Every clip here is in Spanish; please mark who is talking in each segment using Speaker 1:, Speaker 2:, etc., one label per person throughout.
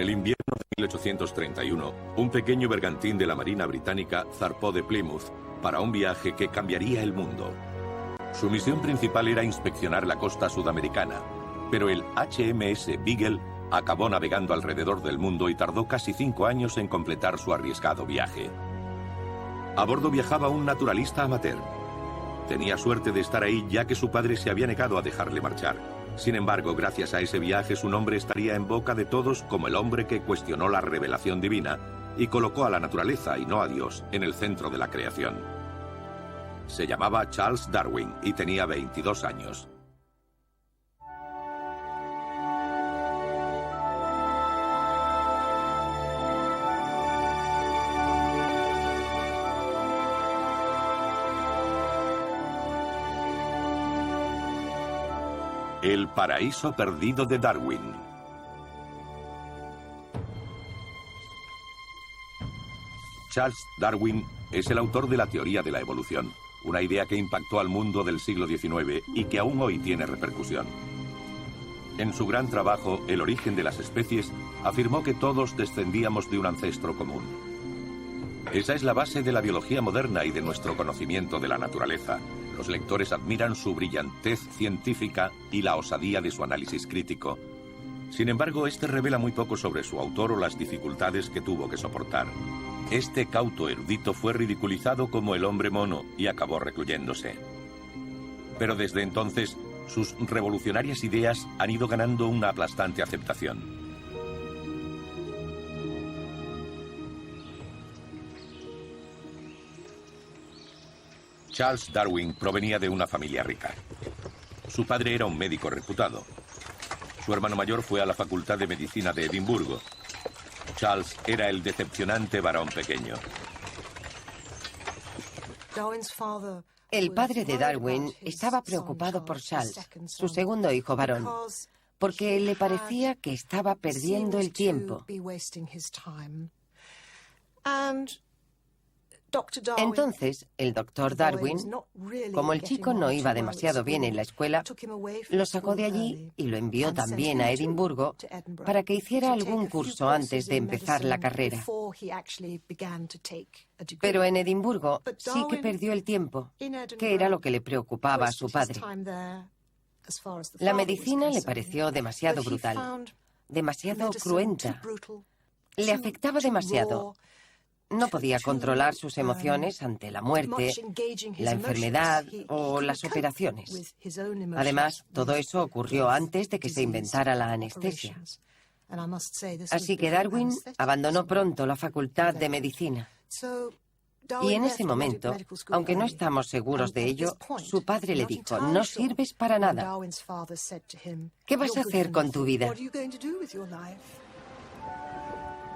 Speaker 1: el invierno de 1831, un pequeño bergantín de la Marina Británica zarpó de Plymouth para un viaje que cambiaría el mundo. Su misión principal era inspeccionar la costa sudamericana, pero el HMS Beagle acabó navegando alrededor del mundo y tardó casi 5 años en completar su arriesgado viaje. A bordo viajaba un naturalista amateur. Tenía suerte de estar ahí ya que su padre se había negado a dejarle marchar. Sin embargo, gracias a ese viaje su nombre estaría en boca de todos como el hombre que cuestionó la revelación divina y colocó a la naturaleza, y no a Dios, en el centro de la creación. Se llamaba Charles Darwin y tenía 22 años. El paraíso perdido de Darwin. Charles Darwin es el autor de la teoría de la evolución, una idea que impactó al mundo del siglo XIX y que aún hoy tiene repercusión. En su gran trabajo, El origen de las especies, afirmó que todos descendíamos de un ancestro común. Esa es la base de la biología moderna y de nuestro conocimiento de la naturaleza. Los lectores admiran su brillantez científica y la osadía de su análisis crítico. Sin embargo, este revela muy poco sobre su autor o las dificultades que tuvo que soportar. Este cauto erudito fue ridiculizado como el hombre mono y acabó recluyéndose. Pero desde entonces, sus revolucionarias ideas han ido ganando una aplastante aceptación. Charles Darwin provenía de una familia rica. Su padre era un médico reputado. Su hermano mayor fue a la Facultad de Medicina de Edimburgo. Charles era el decepcionante varón pequeño.
Speaker 2: El padre de Darwin estaba preocupado por Charles, su segundo hijo varón, porque le parecía que estaba perdiendo el tiempo. Entonces, el doctor Darwin, como el chico no iba demasiado bien en la escuela, lo sacó de allí y lo envió también a Edimburgo para que hiciera algún curso antes de empezar la carrera. Pero en Edimburgo sí que perdió el tiempo, que era lo que le preocupaba a su padre. La medicina le pareció demasiado brutal, demasiado cruenta. Le afectaba demasiado. No podía controlar sus emociones ante la muerte, la enfermedad o las operaciones. Además, todo eso ocurrió antes de que se inventara la anestesia. Así que Darwin abandonó pronto la Facultad de Medicina. Y en ese momento, aunque no estamos seguros de ello, su padre le dijo: "No sirves para nada. ¿Qué vas a hacer con tu vida?".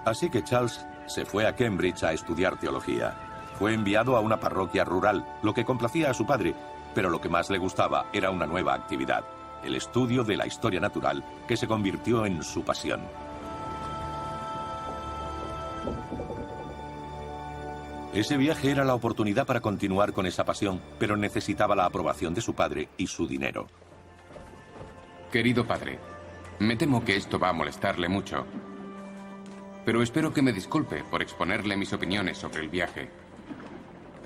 Speaker 1: Así que Charles se fue a Cambridge a estudiar teología. Fue enviado a una parroquia rural, lo que complacía a su padre, pero lo que más le gustaba era una nueva actividad, el estudio de la historia natural, que se convirtió en su pasión. Ese viaje era la oportunidad para continuar con esa pasión, pero necesitaba la aprobación de su padre y su dinero.
Speaker 3: Querido padre, me temo que esto va a molestarle mucho, pero espero que me disculpe por exponerle mis opiniones sobre el viaje.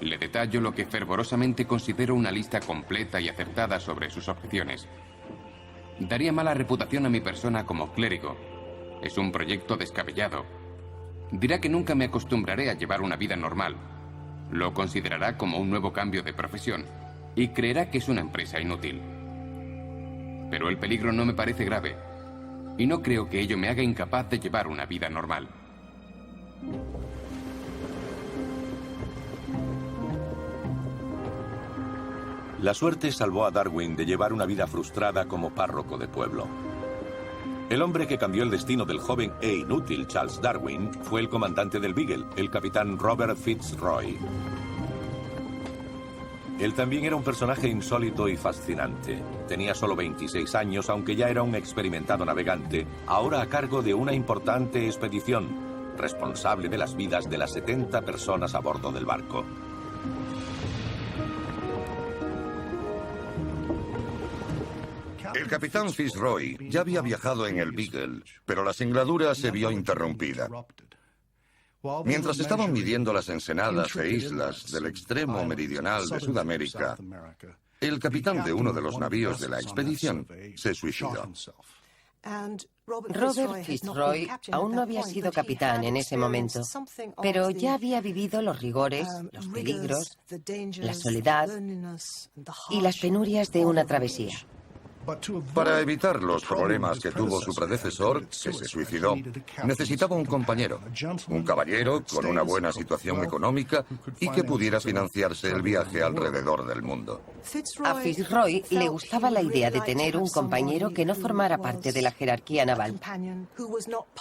Speaker 3: Le detallo lo que fervorosamente considero una lista completa y acertada sobre sus objeciones. Daría mala reputación a mi persona como clérigo. Es un proyecto descabellado. Dirá que nunca me acostumbraré a llevar una vida normal. Lo considerará como un nuevo cambio de profesión y creerá que es una empresa inútil. Pero el peligro no me parece grave. Y no creo que ello me haga incapaz de llevar una vida normal.
Speaker 1: La suerte salvó a Darwin de llevar una vida frustrada como párroco de pueblo. El hombre que cambió el destino del joven e inútil Charles Darwin fue el comandante del Beagle, el capitán Robert Fitzroy. Él también era un personaje insólito y fascinante. Tenía solo 26 años, aunque ya era un experimentado navegante, ahora a cargo de una importante expedición, responsable de las vidas de las 70 personas a bordo del barco.
Speaker 4: El capitán Fitzroy ya había viajado en el Beagle, pero la singladura se vio interrumpida. Mientras estaban midiendo las ensenadas e islas del extremo meridional de Sudamérica, el capitán de uno de los navíos de la expedición se suicidó.
Speaker 2: Robert Fitzroy aún no había sido capitán en ese momento, pero ya había vivido los rigores, los peligros, la soledad y las penurias de una travesía.
Speaker 4: Para evitar los problemas que tuvo su predecesor, que se suicidó, necesitaba un compañero, un caballero con una buena situación económica y que pudiera financiarse el viaje alrededor del mundo.
Speaker 2: A Fitzroy le gustaba la idea de tener un compañero que no formara parte de la jerarquía naval,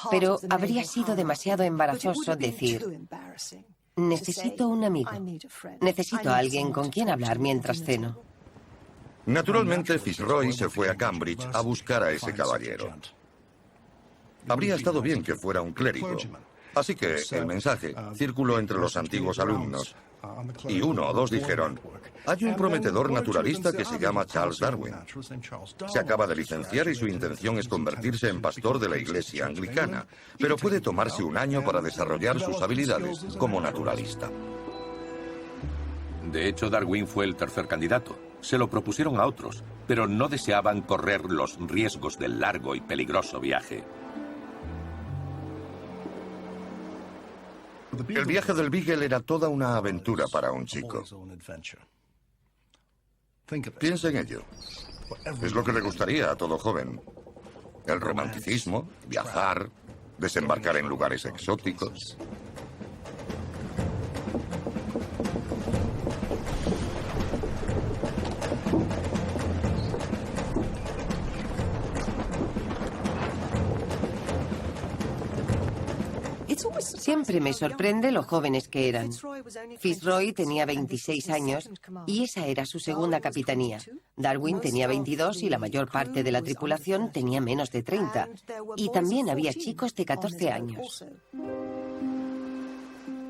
Speaker 2: pero habría sido demasiado embarazoso decir: necesito un amigo, necesito a alguien con quien hablar mientras ceno.
Speaker 4: Naturalmente, Fitzroy se fue a Cambridge a buscar a ese caballero. Habría estado bien que fuera un clérigo, así que el mensaje circuló entre los antiguos alumnos, y uno o dos dijeron: hay un prometedor naturalista que se llama Charles Darwin. Se acaba de licenciar y su intención es convertirse en pastor de la iglesia anglicana, pero puede tomarse un año para desarrollar sus habilidades como naturalista.
Speaker 1: De hecho, Darwin fue el tercer candidato. Se lo propusieron a otros, pero no deseaban correr los riesgos del largo y peligroso viaje.
Speaker 4: El viaje del Beagle era toda una aventura para un chico. Piensa en ello. Es lo que le gustaría a todo joven. El romanticismo, viajar, desembarcar en lugares exóticos.
Speaker 2: Siempre me sorprende lo jóvenes que eran. Fitzroy tenía 26 años y esa era su segunda capitanía. Darwin tenía 22 y la mayor parte de la tripulación tenía menos de 30. Y también había chicos de 14 años.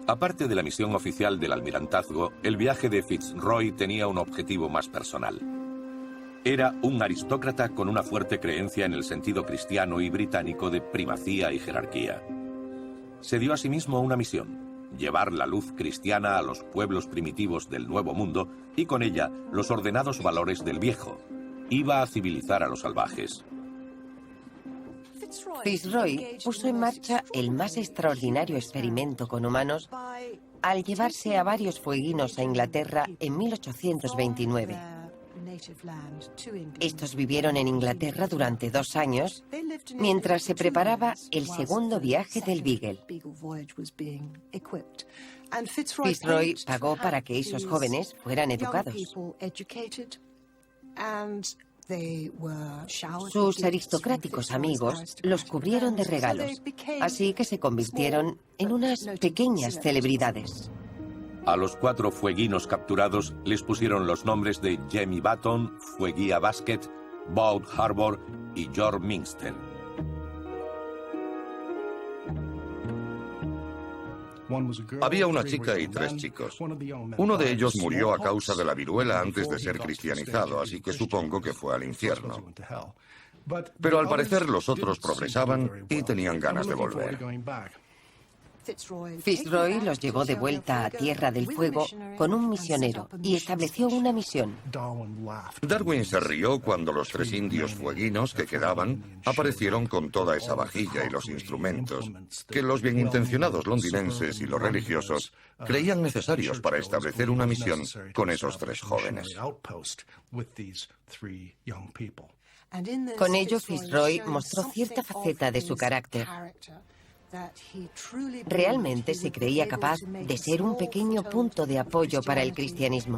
Speaker 1: Aparte de la misión oficial del almirantazgo, el viaje de Fitzroy tenía un objetivo más personal. Era un aristócrata con una fuerte creencia en el sentido cristiano y británico de primacía y jerarquía. Se dio a sí mismo una misión: llevar la luz cristiana a los pueblos primitivos del Nuevo Mundo y con ella los ordenados valores del Viejo. Iba a civilizar a los salvajes.
Speaker 2: Fitzroy puso en marcha el más extraordinario experimento con humanos al llevarse a varios fueguinos a Inglaterra en 1829. Estos vivieron en Inglaterra durante 2 años mientras se preparaba el segundo viaje del Beagle. Fitzroy pagó para que esos jóvenes fueran educados. Sus aristocráticos amigos los cubrieron de regalos, así que se convirtieron en unas pequeñas celebridades.
Speaker 1: A los 4 fueguinos capturados les pusieron los nombres de Jemmy Button, Fueguía Basket, Boat Harbor y George Minster.
Speaker 4: Había una chica y 3 chicos. Uno de ellos murió a causa de la viruela antes de ser cristianizado, así que supongo que fue al infierno. Pero al parecer los otros progresaban y tenían ganas de volver.
Speaker 2: Fitzroy los llevó de vuelta a Tierra del Fuego con un misionero y estableció una misión.
Speaker 4: Darwin se rió cuando los 3 indios fueguinos que quedaban aparecieron con toda esa vajilla y los instrumentos que los bienintencionados londinenses y los religiosos creían necesarios para establecer una misión con esos 3 jóvenes.
Speaker 2: Con ello, Fitzroy mostró cierta faceta de su carácter. Realmente se creía capaz de ser un pequeño punto de apoyo para el cristianismo.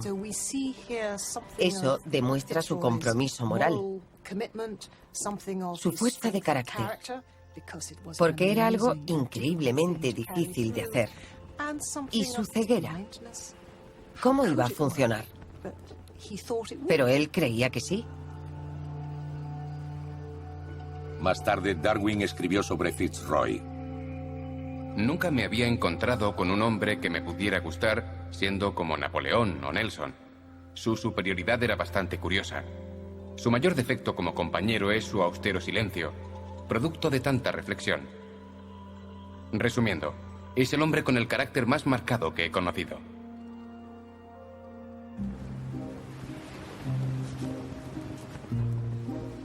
Speaker 2: Eso demuestra su compromiso moral, su fuerza de carácter, porque era algo increíblemente difícil de hacer. Y su ceguera, ¿cómo iba a funcionar? Pero él creía que sí.
Speaker 1: Más tarde, Darwin escribió sobre Fitzroy.
Speaker 3: Nunca me había encontrado con un hombre que me pudiera gustar siendo como Napoleón o Nelson. Su superioridad era bastante curiosa. Su mayor defecto como compañero es su austero silencio, producto de tanta reflexión. Resumiendo, es el hombre con el carácter más marcado que he conocido.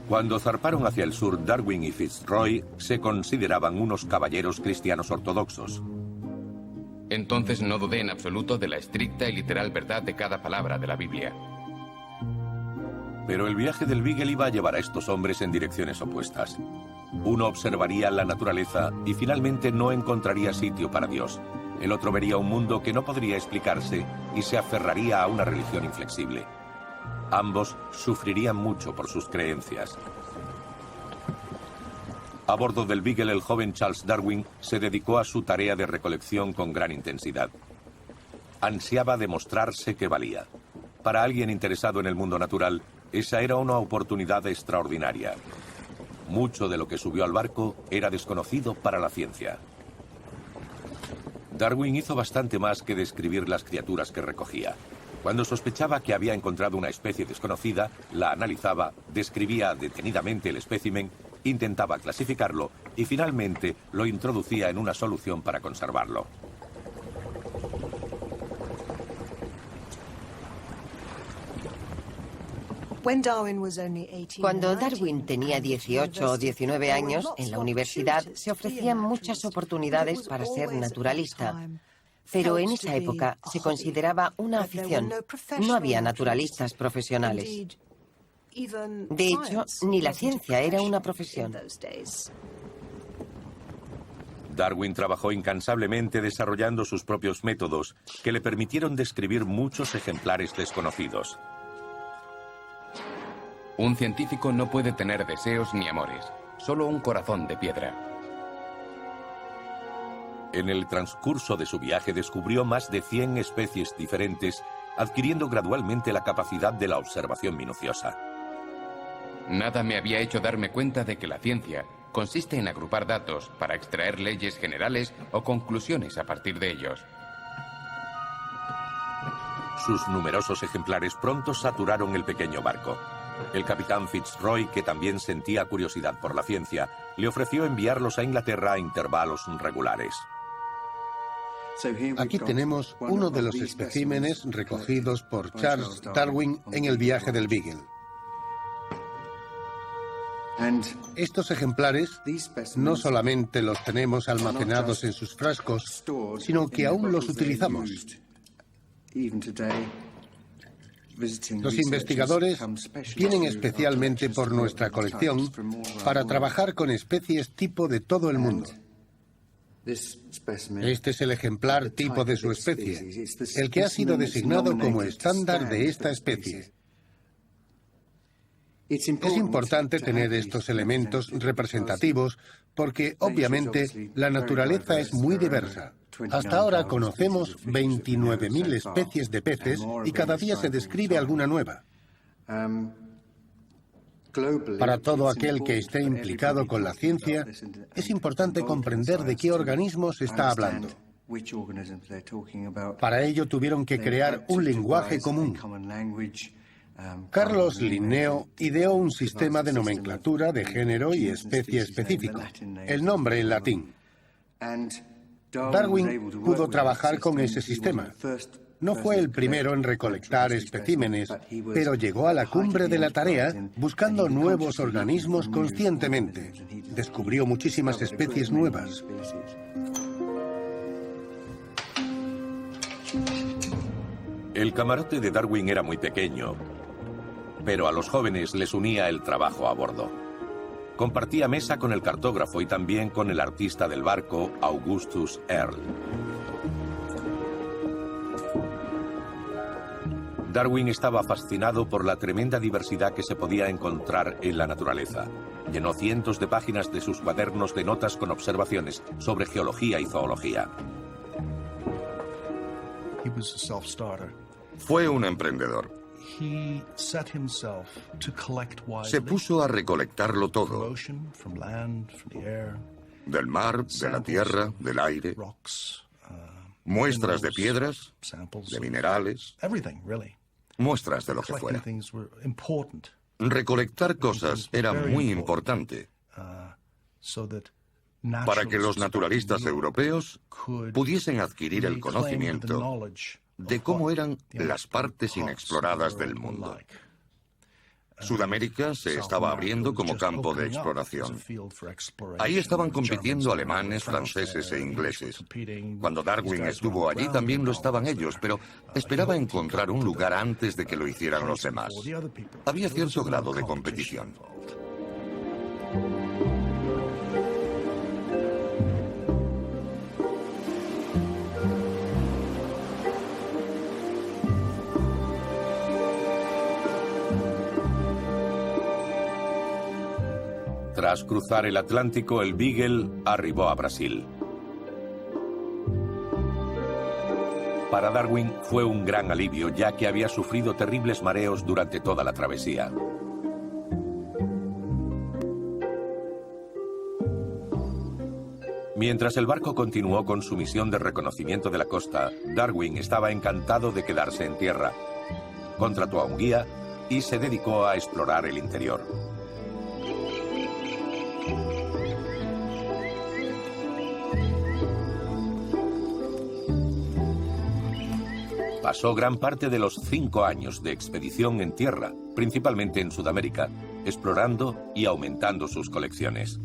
Speaker 1: Cuando zarparon hacia el sur, Darwin y Fitzroy se consideraban unos caballeros cristianos ortodoxos.
Speaker 3: Entonces no dudé en absoluto de la estricta y literal verdad de cada palabra de la Biblia.
Speaker 1: Pero el viaje del Beagle iba a llevar a estos hombres en direcciones opuestas. Uno observaría la naturaleza y finalmente no encontraría sitio para Dios. El otro vería un mundo que no podría explicarse y se aferraría a una religión inflexible. Ambos sufrirían mucho por sus creencias. A bordo del Beagle, el joven Charles Darwin se dedicó a su tarea de recolección con gran intensidad. Ansiaba demostrarse que valía. Para alguien interesado en el mundo natural, esa era una oportunidad extraordinaria. Mucho de lo que subió al barco era desconocido para la ciencia. Darwin hizo bastante más que describir las criaturas que recogía. Cuando sospechaba que había encontrado una especie desconocida, la analizaba, describía detenidamente el espécimen, intentaba clasificarlo y finalmente lo introducía en una solución para conservarlo.
Speaker 2: Cuando Darwin tenía 18 o 19 años, en la universidad se ofrecían muchas oportunidades para ser naturalista. Pero en esa época se consideraba una afición. No había naturalistas profesionales. De hecho, ni la ciencia era una profesión.
Speaker 1: Darwin trabajó incansablemente desarrollando sus propios métodos que le permitieron describir muchos ejemplares desconocidos.
Speaker 3: Un científico no puede tener deseos ni amores, solo un corazón de piedra.
Speaker 1: En el transcurso de su viaje descubrió más de 100 especies diferentes, adquiriendo gradualmente la capacidad de la observación minuciosa.
Speaker 3: Nada me había hecho darme cuenta de que la ciencia consiste en agrupar datos para extraer leyes generales o conclusiones a partir de ellos.
Speaker 1: Sus numerosos ejemplares pronto saturaron el pequeño barco. El capitán Fitzroy, que también sentía curiosidad por la ciencia, le ofreció enviarlos a Inglaterra a intervalos regulares.
Speaker 5: Aquí tenemos uno de los especímenes recogidos por Charles Darwin en el viaje del Beagle. Estos ejemplares no solamente los tenemos almacenados en sus frascos, sino que aún los utilizamos. Los investigadores vienen especialmente por nuestra colección para trabajar con especies tipo de todo el mundo. Este es el ejemplar tipo de su especie, el que ha sido designado como estándar de esta especie. Es importante tener estos elementos representativos porque, obviamente, la naturaleza es muy diversa. Hasta ahora conocemos 29.000 especies de peces y cada día se describe alguna nueva. Para todo aquel que esté implicado con la ciencia, es importante comprender de qué organismos se está hablando. Para ello tuvieron que crear un lenguaje común. Carlos Linneo ideó un sistema de nomenclatura de género y especie específico, el nombre en latín. Darwin pudo trabajar con ese sistema. No fue el primero en recolectar especímenes, pero llegó a la cumbre de la tarea buscando nuevos organismos conscientemente. Descubrió muchísimas especies nuevas.
Speaker 1: El camarote de Darwin era muy pequeño, pero a los jóvenes les unía el trabajo a bordo. Compartía mesa con el cartógrafo y también con el artista del barco, Augustus Earle. Darwin estaba fascinado por la tremenda diversidad que se podía encontrar en la naturaleza. Llenó cientos de páginas de sus cuadernos de notas con observaciones sobre geología y zoología.
Speaker 4: Fue un emprendedor. Se puso a recolectarlo todo. Del mar, de la tierra, del aire. Muestras de piedras, de minerales. Muestras de lo que fuera. Recolectar cosas era muy importante para que los naturalistas europeos pudiesen adquirir el conocimiento de cómo eran las partes inexploradas del mundo. Sudamérica se estaba abriendo como campo de exploración. Ahí estaban compitiendo alemanes, franceses e ingleses. Cuando Darwin estuvo allí también lo estaban ellos, pero esperaba encontrar un lugar antes de que lo hicieran los demás. Había cierto grado de competición.
Speaker 1: Tras cruzar el Atlántico, el Beagle arribó a Brasil. Para Darwin fue un gran alivio, ya que había sufrido terribles mareos durante toda la travesía. Mientras el barco continuó con su misión de reconocimiento de la costa, Darwin estaba encantado de quedarse en tierra. Contrató a un guía y se dedicó a explorar el interior. Pasó gran parte de los 5 años de expedición en tierra, principalmente en Sudamérica, explorando y aumentando sus colecciones.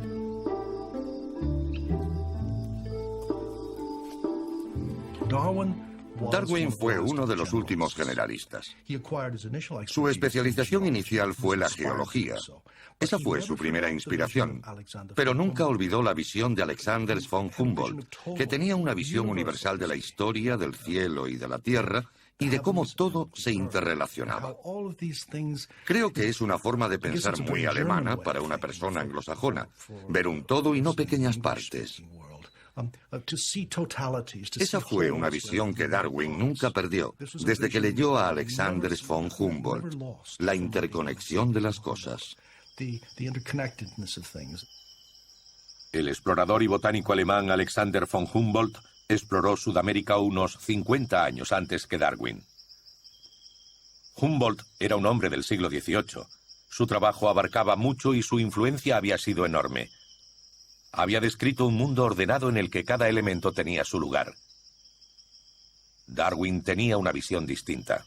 Speaker 4: Darwin fue uno de los últimos generalistas. Su especialización inicial fue la geología. Esa fue su primera inspiración, pero nunca olvidó la visión de Alexander von Humboldt, que tenía una visión universal de la historia, del cielo y de la tierra, y de cómo todo se interrelacionaba. Creo que es una forma de pensar muy alemana para una persona anglosajona, ver un todo y no pequeñas partes. Esa fue una visión que Darwin nunca perdió desde que leyó a Alexander von Humboldt, la interconexión de las cosas.
Speaker 1: El explorador y botánico alemán Alexander von Humboldt exploró Sudamérica unos 50 años antes que Darwin. Humboldt era un hombre del siglo XVIII. Su trabajo abarcaba mucho y su influencia había sido enorme. Había descrito un mundo ordenado en el que cada elemento tenía su lugar. Darwin tenía una visión distinta.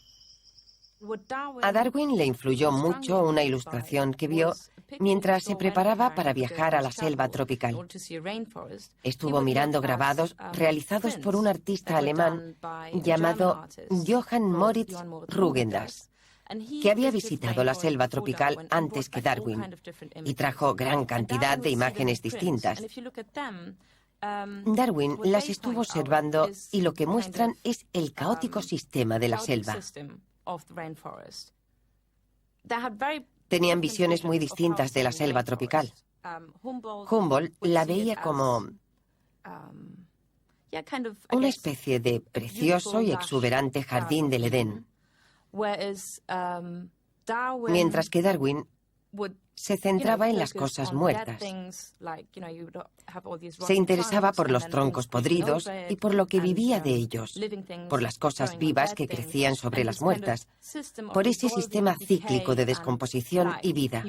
Speaker 2: A Darwin le influyó mucho una ilustración que vio mientras se preparaba para viajar a la selva tropical. Estuvo mirando grabados realizados por un artista alemán llamado Johann Moritz Rugendas, que había visitado la selva tropical antes que Darwin y trajo gran cantidad de imágenes distintas. Darwin las estuvo observando y lo que muestran es el caótico sistema de la selva. Tenían visiones muy distintas de la selva tropical. Humboldt la veía como una especie de precioso y exuberante jardín del Edén, mientras que Darwin se centraba en las cosas muertas. Se interesaba por los troncos podridos y por lo que vivía de ellos, por las cosas vivas que crecían sobre las muertas, por ese sistema cíclico de descomposición y vida.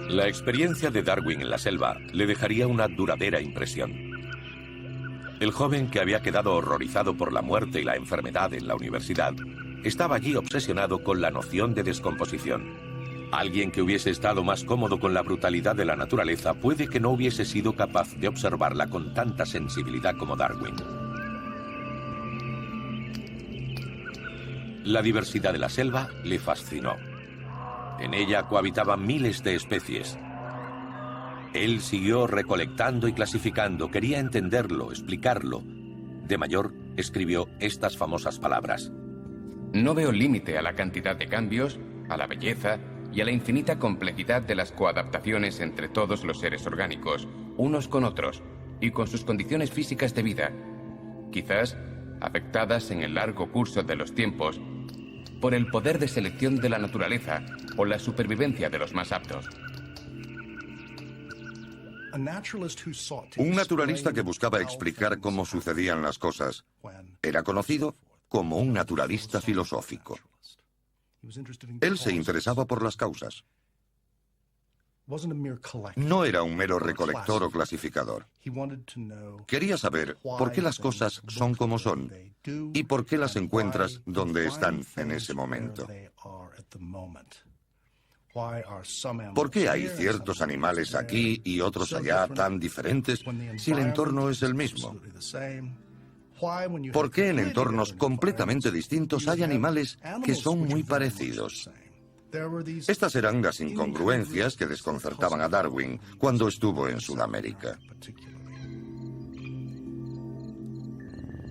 Speaker 1: La experiencia de Darwin en la selva le dejaría una duradera impresión. El joven, que había quedado horrorizado por la muerte y la enfermedad en la universidad, estaba allí obsesionado con la noción de descomposición. Alguien que hubiese estado más cómodo con la brutalidad de la naturaleza puede que no hubiese sido capaz de observarla con tanta sensibilidad como Darwin. La diversidad de la selva le fascinó. En ella cohabitaban miles de especies. Él siguió recolectando y clasificando, quería entenderlo, explicarlo. De mayor, escribió estas famosas palabras.
Speaker 3: No veo límite a la cantidad de cambios, a la belleza y a la infinita complejidad de las coadaptaciones entre todos los seres orgánicos, unos con otros, y con sus condiciones físicas de vida, quizás afectadas en el largo curso de los tiempos por el poder de selección de la naturaleza o la supervivencia de los más aptos.
Speaker 4: Un naturalista que buscaba explicar cómo sucedían las cosas Era conocido como un naturalista filosófico. Él se interesaba por las causas. No era un mero recolector o clasificador. Quería saber por qué las cosas son como son y por qué las encuentras donde están en ese momento. ¿Por qué hay ciertos animales aquí y otros allá tan diferentes si el entorno es el mismo? ¿Por qué en entornos completamente distintos hay animales que son muy parecidos? Estas eran las incongruencias que desconcertaban a Darwin cuando estuvo en Sudamérica.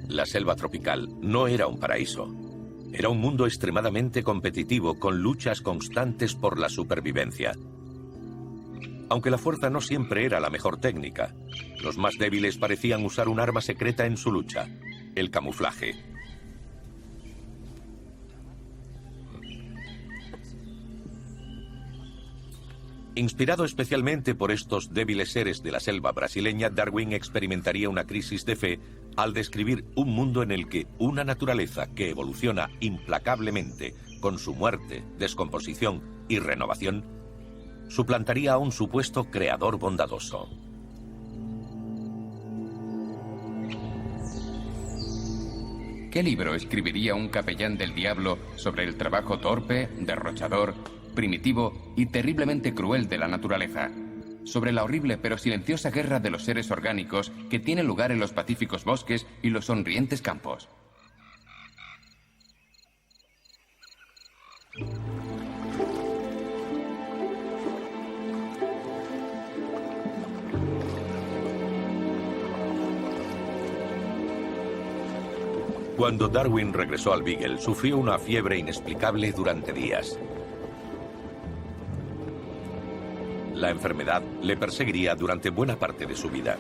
Speaker 1: La selva tropical no era un paraíso. Era un mundo extremadamente competitivo, con luchas constantes por la supervivencia. Aunque la fuerza no siempre era la mejor técnica, los más débiles parecían usar un arma secreta en su lucha: el camuflaje. Inspirado especialmente por estos débiles seres de la selva brasileña, Darwin experimentaría una crisis de fe al describir un mundo en el que una naturaleza que evoluciona implacablemente con su muerte, descomposición y renovación, suplantaría a un supuesto creador bondadoso.
Speaker 3: ¿Qué libro escribiría un capellán del diablo sobre el trabajo torpe, derrochador, primitivo y terriblemente cruel de la naturaleza? Sobre la horrible pero silenciosa guerra de los seres orgánicos que tiene lugar en los pacíficos bosques y los sonrientes campos.
Speaker 1: Cuando Darwin regresó al Beagle, sufrió una fiebre inexplicable durante días. La enfermedad le perseguiría durante buena parte de su vida.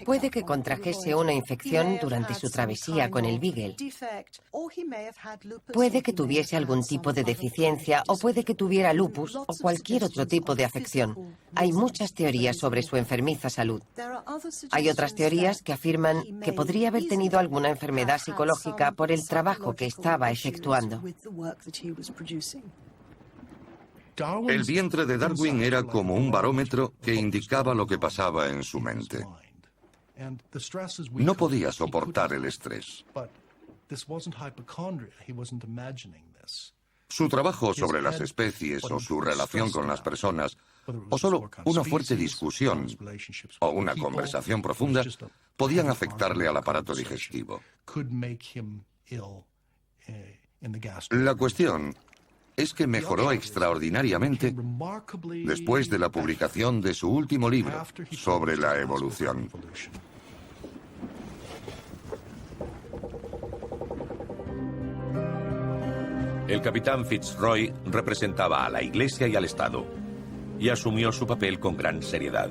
Speaker 2: Puede que contrajese una infección durante su travesía con el Beagle. Puede que tuviese algún tipo de deficiencia o puede que tuviera lupus o cualquier otro tipo de afección. Hay muchas teorías sobre su enfermiza salud. Hay otras teorías que afirman que podría haber tenido alguna enfermedad psicológica por el trabajo que estaba efectuando.
Speaker 4: El vientre de Darwin era como un barómetro que indicaba lo que pasaba en su mente. No podía soportar el estrés. Su trabajo sobre las especies o su relación con las personas, o solo una fuerte discusión o una conversación profunda, podían afectarle al aparato digestivo. La cuestión es que mejoró extraordinariamente después de la publicación de su último libro sobre la evolución.
Speaker 1: El capitán Fitzroy representaba a la Iglesia y al Estado, y asumió su papel con gran seriedad.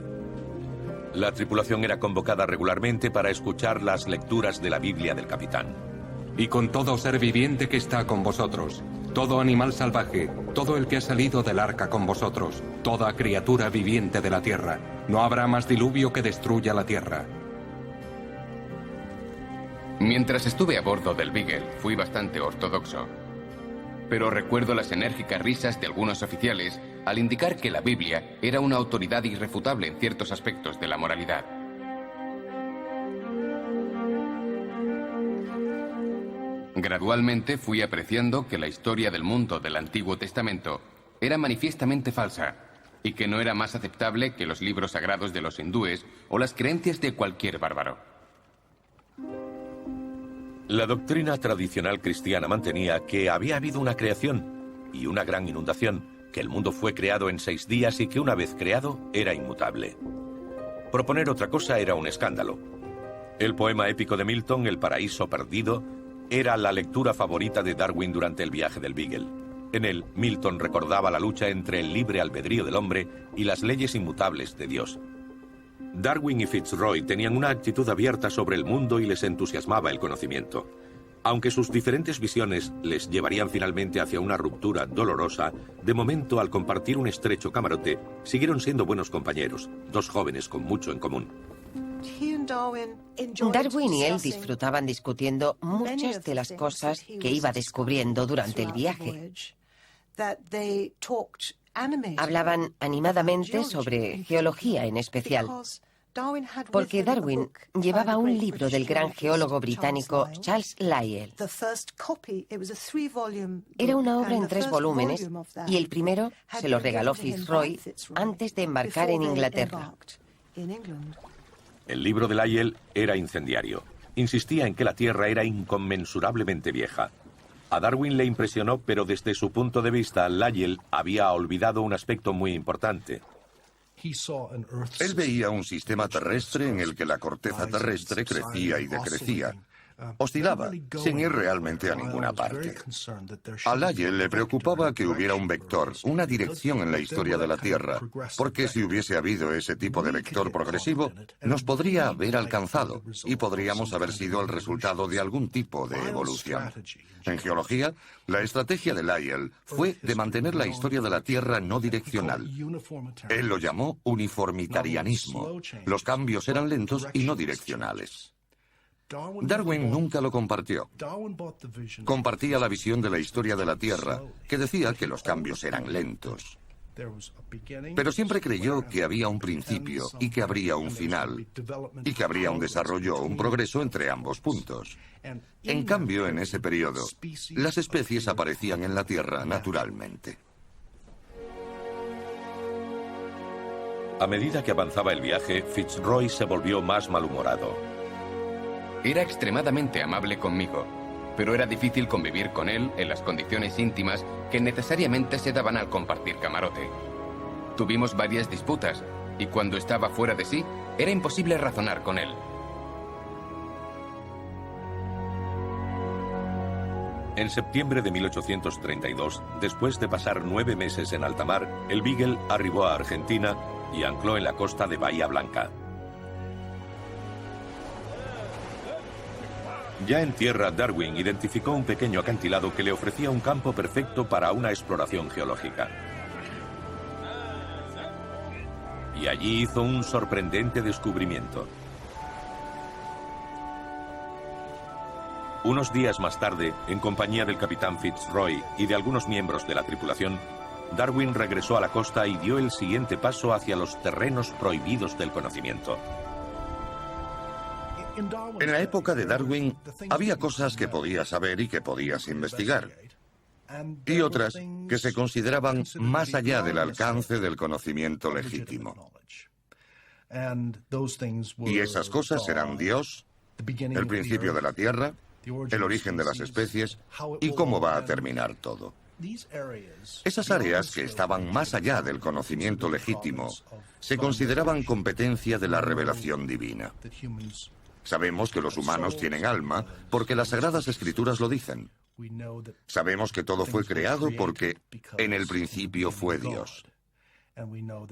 Speaker 1: La tripulación era convocada regularmente para escuchar las lecturas de la Biblia del capitán.
Speaker 6: Y con todo ser viviente que está con vosotros, todo animal salvaje, todo el que ha salido del arca con vosotros, toda criatura viviente de la tierra, no habrá más diluvio que destruya la tierra.
Speaker 3: Mientras estuve a bordo del Beagle, fui bastante ortodoxo. Pero recuerdo las enérgicas risas de algunos oficiales al indicar que la Biblia era una autoridad irrefutable en ciertos aspectos de la moralidad. Gradualmente fui apreciando que la historia del mundo del Antiguo Testamento era manifiestamente falsa y que no era más aceptable que los libros sagrados de los hindúes o las creencias de cualquier bárbaro.
Speaker 1: La doctrina tradicional cristiana mantenía que había habido una creación y una gran inundación, que el mundo fue creado en 6 días y que una vez creado era inmutable. Proponer otra cosa era un escándalo. El poema épico de Milton, El paraíso perdido, era la lectura favorita de Darwin durante el viaje del Beagle. En él, Milton recordaba la lucha entre el libre albedrío del hombre y las leyes inmutables de Dios. Darwin y Fitzroy tenían una actitud abierta sobre el mundo y les entusiasmaba el conocimiento. Aunque sus diferentes visiones les llevarían finalmente hacia una ruptura dolorosa, de momento, al compartir un estrecho camarote, siguieron siendo buenos compañeros, dos jóvenes con mucho en común.
Speaker 2: Darwin y él disfrutaban discutiendo muchas de las cosas que iba descubriendo durante el viaje. Hablaban animadamente sobre geología en especial, porque Darwin llevaba un libro del gran geólogo británico Charles Lyell. Era una obra en 3 volúmenes y el primero se lo regaló Fitzroy antes de embarcar en Inglaterra.
Speaker 1: El libro de Lyell era incendiario. Insistía en que la Tierra era inconmensurablemente vieja. A Darwin le impresionó, pero desde su punto de vista, Lyell había olvidado un aspecto muy importante.
Speaker 4: Él veía un sistema terrestre en el que la corteza terrestre crecía y decrecía. Oscilaba, sin ir realmente a ninguna parte. A Lyell le preocupaba que hubiera un vector, una dirección en la historia de la Tierra, porque si hubiese habido ese tipo de vector progresivo, nos podría haber alcanzado y podríamos haber sido el resultado de algún tipo de evolución. En geología, la estrategia de Lyell fue de mantener la historia de la Tierra no direccional. Él lo llamó uniformitarianismo. Los cambios eran lentos y no direccionales. Darwin nunca lo compartió. Compartía la visión de la historia de la Tierra, que decía que los cambios eran lentos. Pero siempre creyó que había un principio y que habría un final, y que habría un desarrollo o un progreso entre ambos puntos. En cambio, en ese periodo, las especies aparecían en la Tierra naturalmente.
Speaker 1: A medida que avanzaba el viaje, Fitzroy se volvió más malhumorado.
Speaker 3: Era extremadamente amable conmigo, pero era difícil convivir con él en las condiciones íntimas que necesariamente se daban al compartir camarote. Tuvimos varias disputas, y cuando estaba fuera de sí, era imposible razonar con él.
Speaker 1: En septiembre de 1832, después de pasar 9 meses en alta mar, el Beagle arribó a Argentina y ancló en la costa de Bahía Blanca. Ya en tierra, Darwin identificó un pequeño acantilado que le ofrecía un campo perfecto para una exploración geológica. Y allí hizo un sorprendente descubrimiento. Unos días más tarde, en compañía del capitán Fitzroy y de algunos miembros de la tripulación, Darwin regresó a la costa y dio el siguiente paso hacia los terrenos prohibidos del conocimiento.
Speaker 4: En la época de Darwin, había cosas que podías saber y que podías investigar, y otras que se consideraban más allá del alcance del conocimiento legítimo. Y esas cosas eran Dios, el principio de la Tierra, el origen de las especies y cómo va a terminar todo. Esas áreas que estaban más allá del conocimiento legítimo se consideraban competencia de la revelación divina. Sabemos que los humanos tienen alma porque las Sagradas Escrituras lo dicen. Sabemos que todo fue creado porque en el principio fue Dios.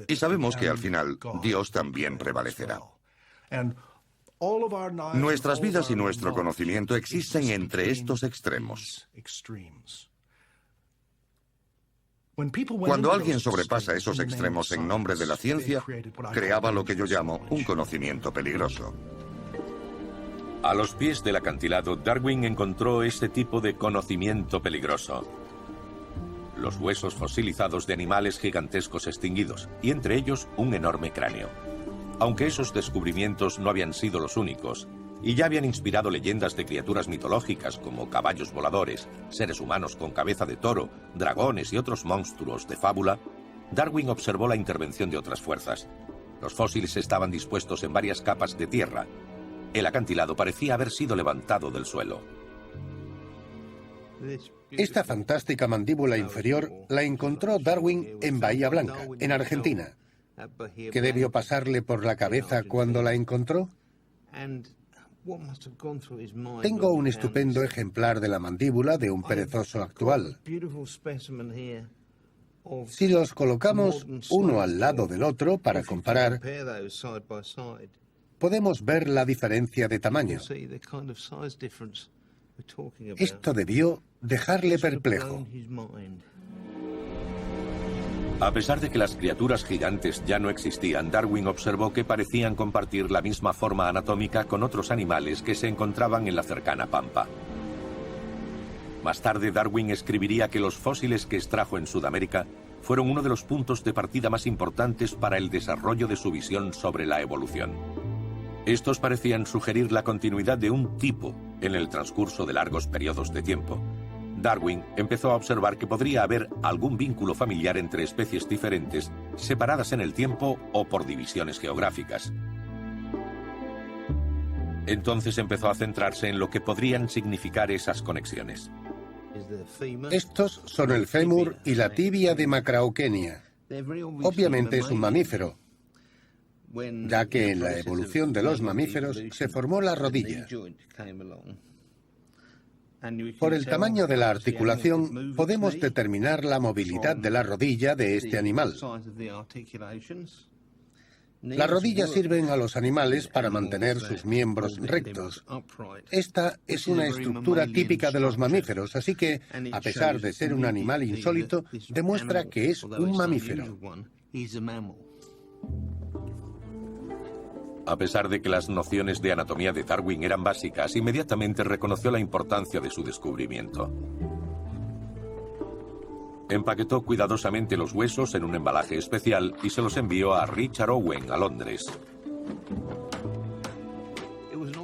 Speaker 4: Y sabemos que al final Dios también prevalecerá. Nuestras vidas y nuestro conocimiento existen entre estos extremos. Cuando alguien sobrepasa esos extremos en nombre de la ciencia, creaba lo que yo llamo un conocimiento peligroso.
Speaker 1: A los pies del acantilado, Darwin encontró este tipo de conocimiento peligroso. Los huesos fosilizados de animales gigantescos extinguidos, y entre ellos un enorme cráneo. Aunque esos descubrimientos no habían sido los únicos, y ya habían inspirado leyendas de criaturas mitológicas como caballos voladores, seres humanos con cabeza de toro, dragones y otros monstruos de fábula, Darwin observó la intervención de otras fuerzas. Los fósiles estaban dispuestos en varias capas de tierra. El acantilado parecía haber sido levantado del suelo.
Speaker 5: Esta fantástica mandíbula inferior la encontró Darwin en Bahía Blanca, en Argentina. ¿Qué debió pasarle por la cabeza cuando la encontró? Tengo un estupendo ejemplar de la mandíbula de un perezoso actual. Si los colocamos uno al lado del otro para comparar, podemos ver la diferencia de tamaño. Esto debió dejarle perplejo.
Speaker 1: A pesar de que las criaturas gigantes ya no existían, Darwin observó que parecían compartir la misma forma anatómica con otros animales que se encontraban en la cercana pampa. Más tarde, Darwin escribiría que los fósiles que extrajo en Sudamérica fueron uno de los puntos de partida más importantes para el desarrollo de su visión sobre la evolución. Estos parecían sugerir la continuidad de un tipo en el transcurso de largos periodos de tiempo. Darwin empezó a observar que podría haber algún vínculo familiar entre especies diferentes, separadas en el tiempo o por divisiones geográficas. Entonces empezó a centrarse en lo que podrían significar esas conexiones.
Speaker 5: Estos son el fémur y la tibia de Macrauchenia. Obviamente es un mamífero, ya que en la evolución de los mamíferos se formó la rodilla. Por el tamaño de la articulación, podemos determinar la movilidad de la rodilla de este animal. Las rodillas sirven a los animales para mantener sus miembros rectos. Esta es una estructura típica de los mamíferos, así que, a pesar de ser un animal insólito, demuestra que es un mamífero.
Speaker 1: A pesar de que las nociones de anatomía de Darwin eran básicas, inmediatamente reconoció la importancia de su descubrimiento. Empaquetó cuidadosamente los huesos en un embalaje especial y se los envió a Richard Owen, a Londres.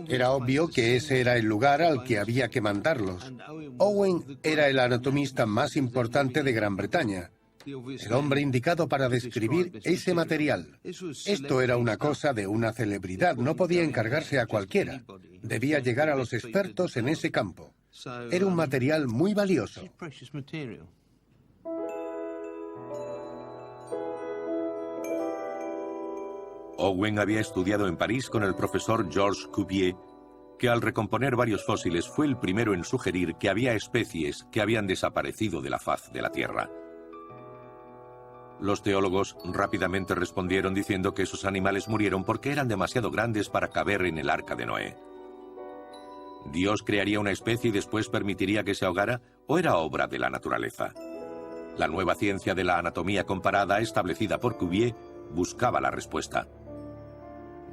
Speaker 5: Era obvio que ese era el lugar al que había que mandarlos. Owen era el anatomista más importante de Gran Bretaña, el hombre indicado para describir ese material. Esto era una cosa de una celebridad, no podía encargarse a cualquiera. Debía llegar a los expertos en ese campo. Era un material muy valioso.
Speaker 1: Owen había estudiado en París con el profesor Georges Cuvier, que al recomponer varios fósiles fue el primero en sugerir que había especies que habían desaparecido de la faz de la Tierra. Los teólogos rápidamente respondieron diciendo que esos animales murieron porque eran demasiado grandes para caber en el arca de Noé. ¿Dios crearía una especie y después permitiría que se ahogara, o era obra de la naturaleza? La nueva ciencia de la anatomía comparada, establecida por Cuvier, buscaba la respuesta.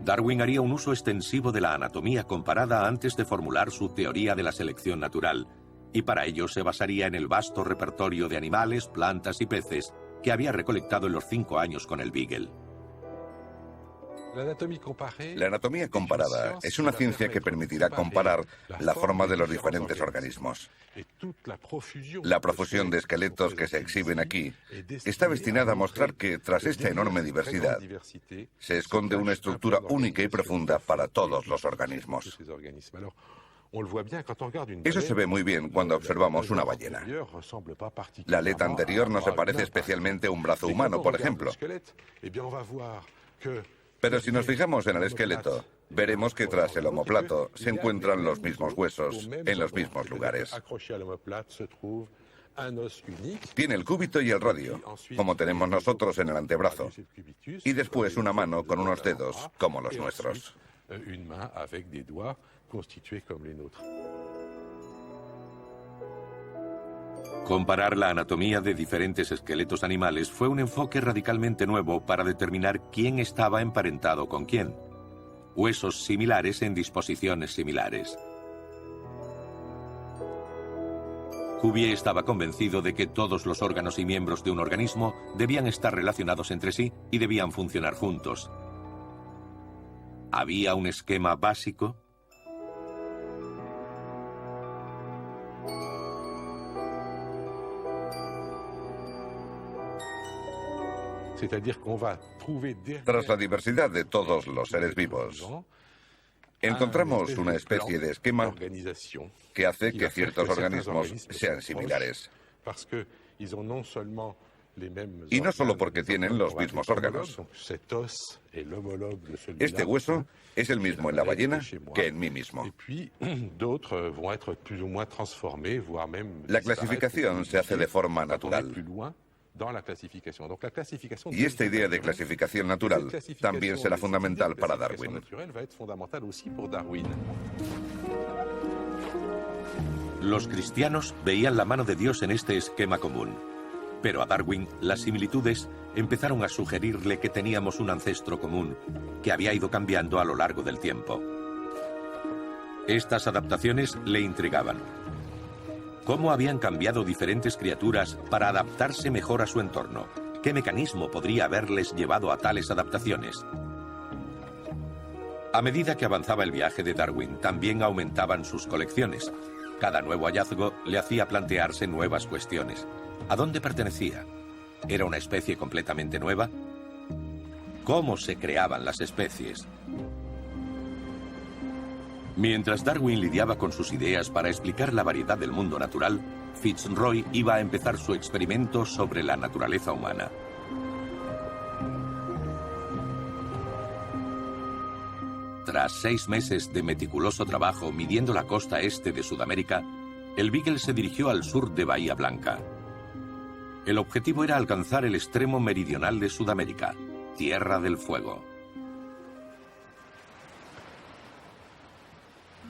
Speaker 1: Darwin haría un uso extensivo de la anatomía comparada antes de formular su teoría de la selección natural, y para ello se basaría en el vasto repertorio de animales, plantas y peces que había recolectado en los 5 años con el Beagle.
Speaker 4: La anatomía comparada es una ciencia que permitirá comparar la forma de los diferentes organismos. La profusión de esqueletos que se exhiben aquí está destinada a mostrar que, tras esta enorme diversidad, se esconde una estructura única y profunda para todos los organismos. Eso se ve muy bien cuando observamos una ballena. La aleta anterior no se parece especialmente a un brazo humano, por ejemplo. Pero si nos fijamos en el esqueleto, veremos que tras el omóplato se encuentran los mismos huesos en los mismos lugares. Tiene el cúbito y el radio, como tenemos nosotros en el antebrazo, y después una mano con unos dedos, como los nuestros.
Speaker 1: Comparar la anatomía de diferentes esqueletos animales fue un enfoque radicalmente nuevo para determinar quién estaba emparentado con quién. Huesos similares en disposiciones similares. Cuvier estaba convencido de que todos los órganos y miembros de un organismo debían estar relacionados entre sí y debían funcionar juntos. ¿Había un esquema básico?
Speaker 4: Tras la diversidad de todos los seres vivos, encontramos una especie de esquema que hace que ciertos organismos sean similares. Y no solo porque tienen los mismos órganos. Este hueso es el mismo en la ballena que en mí mismo. La clasificación se hace de forma natural. Y esta idea de clasificación natural también será fundamental para Darwin.
Speaker 1: Los cristianos veían la mano de Dios en este esquema común. Pero a Darwin las similitudes empezaron a sugerirle que teníamos un ancestro común que había ido cambiando a lo largo del tiempo. Estas adaptaciones le intrigaban. ¿Cómo habían cambiado diferentes criaturas para adaptarse mejor a su entorno? ¿Qué mecanismo podría haberles llevado a tales adaptaciones? A medida que avanzaba el viaje de Darwin, también aumentaban sus colecciones. Cada nuevo hallazgo le hacía plantearse nuevas cuestiones. ¿A dónde pertenecía? ¿Era una especie completamente nueva? ¿Cómo se creaban las especies? Mientras Darwin lidiaba con sus ideas para explicar la variedad del mundo natural, Fitzroy iba a empezar su experimento sobre la naturaleza humana. Tras 6 meses de meticuloso trabajo midiendo la costa este de Sudamérica, el Beagle se dirigió al sur de Bahía Blanca. El objetivo era alcanzar el extremo meridional de Sudamérica, Tierra del Fuego.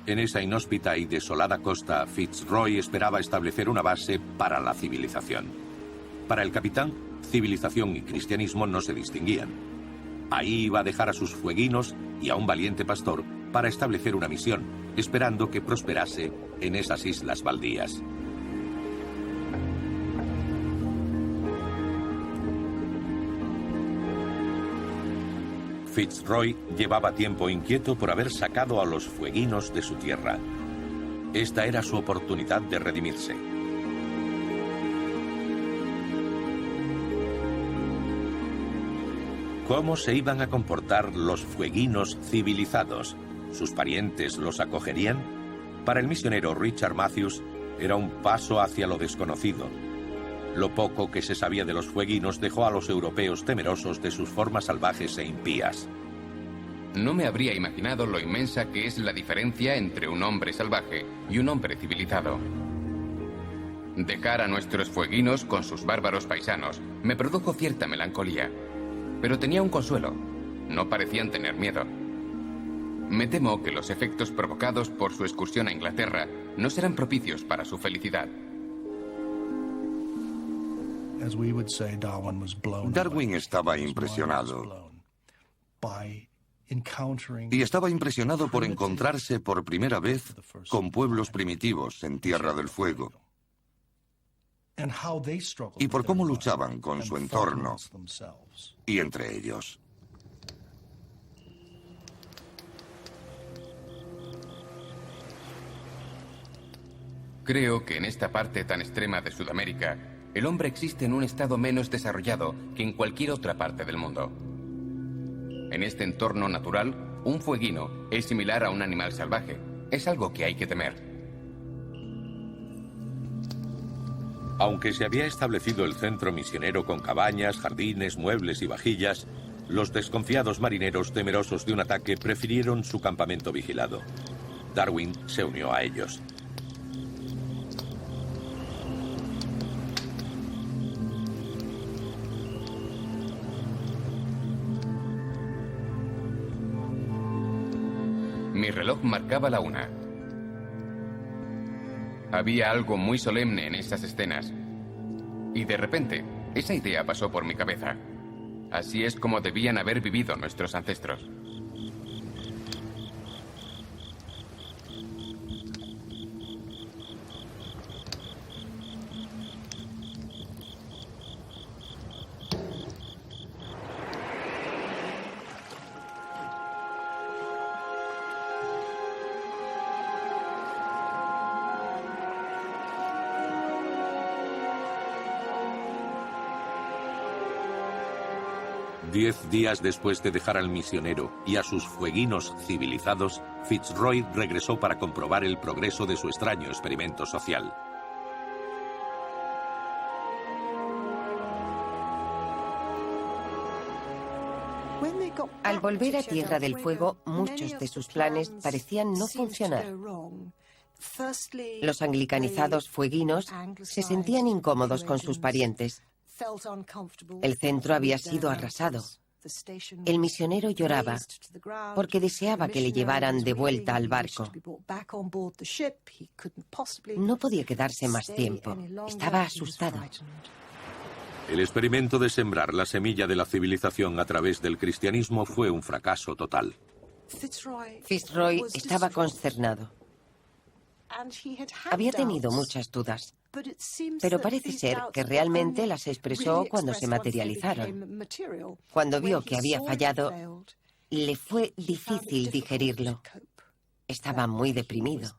Speaker 1: En esa inhóspita y desolada costa, Fitzroy esperaba establecer una base para la civilización. Para el capitán, civilización y cristianismo no se distinguían. Ahí iba a dejar a sus fueguinos y a un valiente pastor para establecer una misión, esperando que prosperase en esas islas baldías. Fitzroy llevaba tiempo inquieto por haber sacado a los fueguinos de su tierra. Esta era su oportunidad de redimirse. ¿Cómo se iban a comportar los fueguinos civilizados? ¿Sus parientes los acogerían? Para el misionero Richard Matthews era un paso hacia lo desconocido. Lo poco que se sabía de los fueguinos dejó a los europeos temerosos de sus formas salvajes e impías.
Speaker 3: No me habría imaginado lo inmensa que es la diferencia entre un hombre salvaje y un hombre civilizado. Dejar a nuestros fueguinos con sus bárbaros paisanos me produjo cierta melancolía. Pero tenía un consuelo. No parecían tener miedo. Me temo que los efectos provocados por su excursión a Inglaterra no serán propicios para su felicidad.
Speaker 4: Darwin estaba impresionado. Y estaba impresionado por encontrarse por primera vez con pueblos primitivos en Tierra del Fuego. Y por cómo luchaban con su entorno y entre ellos.
Speaker 3: Creo que en esta parte tan extrema de Sudamérica, el hombre existe en un estado menos desarrollado que en cualquier otra parte del mundo. En este entorno natural, un fueguino es similar a un animal salvaje. Es algo que hay que temer.
Speaker 1: Aunque se había establecido el centro misionero con cabañas, jardines, muebles y vajillas, los desconfiados marineros temerosos de un ataque prefirieron su campamento vigilado. Darwin se unió a ellos.
Speaker 3: Mi reloj marcaba la 1. Había algo muy solemne en esas escenas. Y de repente, esa idea pasó por mi cabeza. Así es como debían haber vivido nuestros ancestros.
Speaker 1: Diez días después de dejar al misionero y a sus fueguinos civilizados, Fitzroy regresó para comprobar el progreso de su extraño experimento social.
Speaker 2: Al volver a Tierra del Fuego, muchos de sus planes parecían no funcionar. Los anglicanizados fueguinos se sentían incómodos con sus parientes. El centro había sido arrasado. El misionero lloraba porque deseaba que le llevaran de vuelta al barco. No podía quedarse más tiempo. Estaba asustado.
Speaker 1: El experimento de sembrar la semilla de la civilización a través del cristianismo fue un fracaso total.
Speaker 2: Fitzroy estaba consternado. Había tenido muchas dudas, pero parece ser que realmente las expresó cuando se materializaron. Cuando vio que había fallado, le fue difícil digerirlo. Estaba muy deprimido.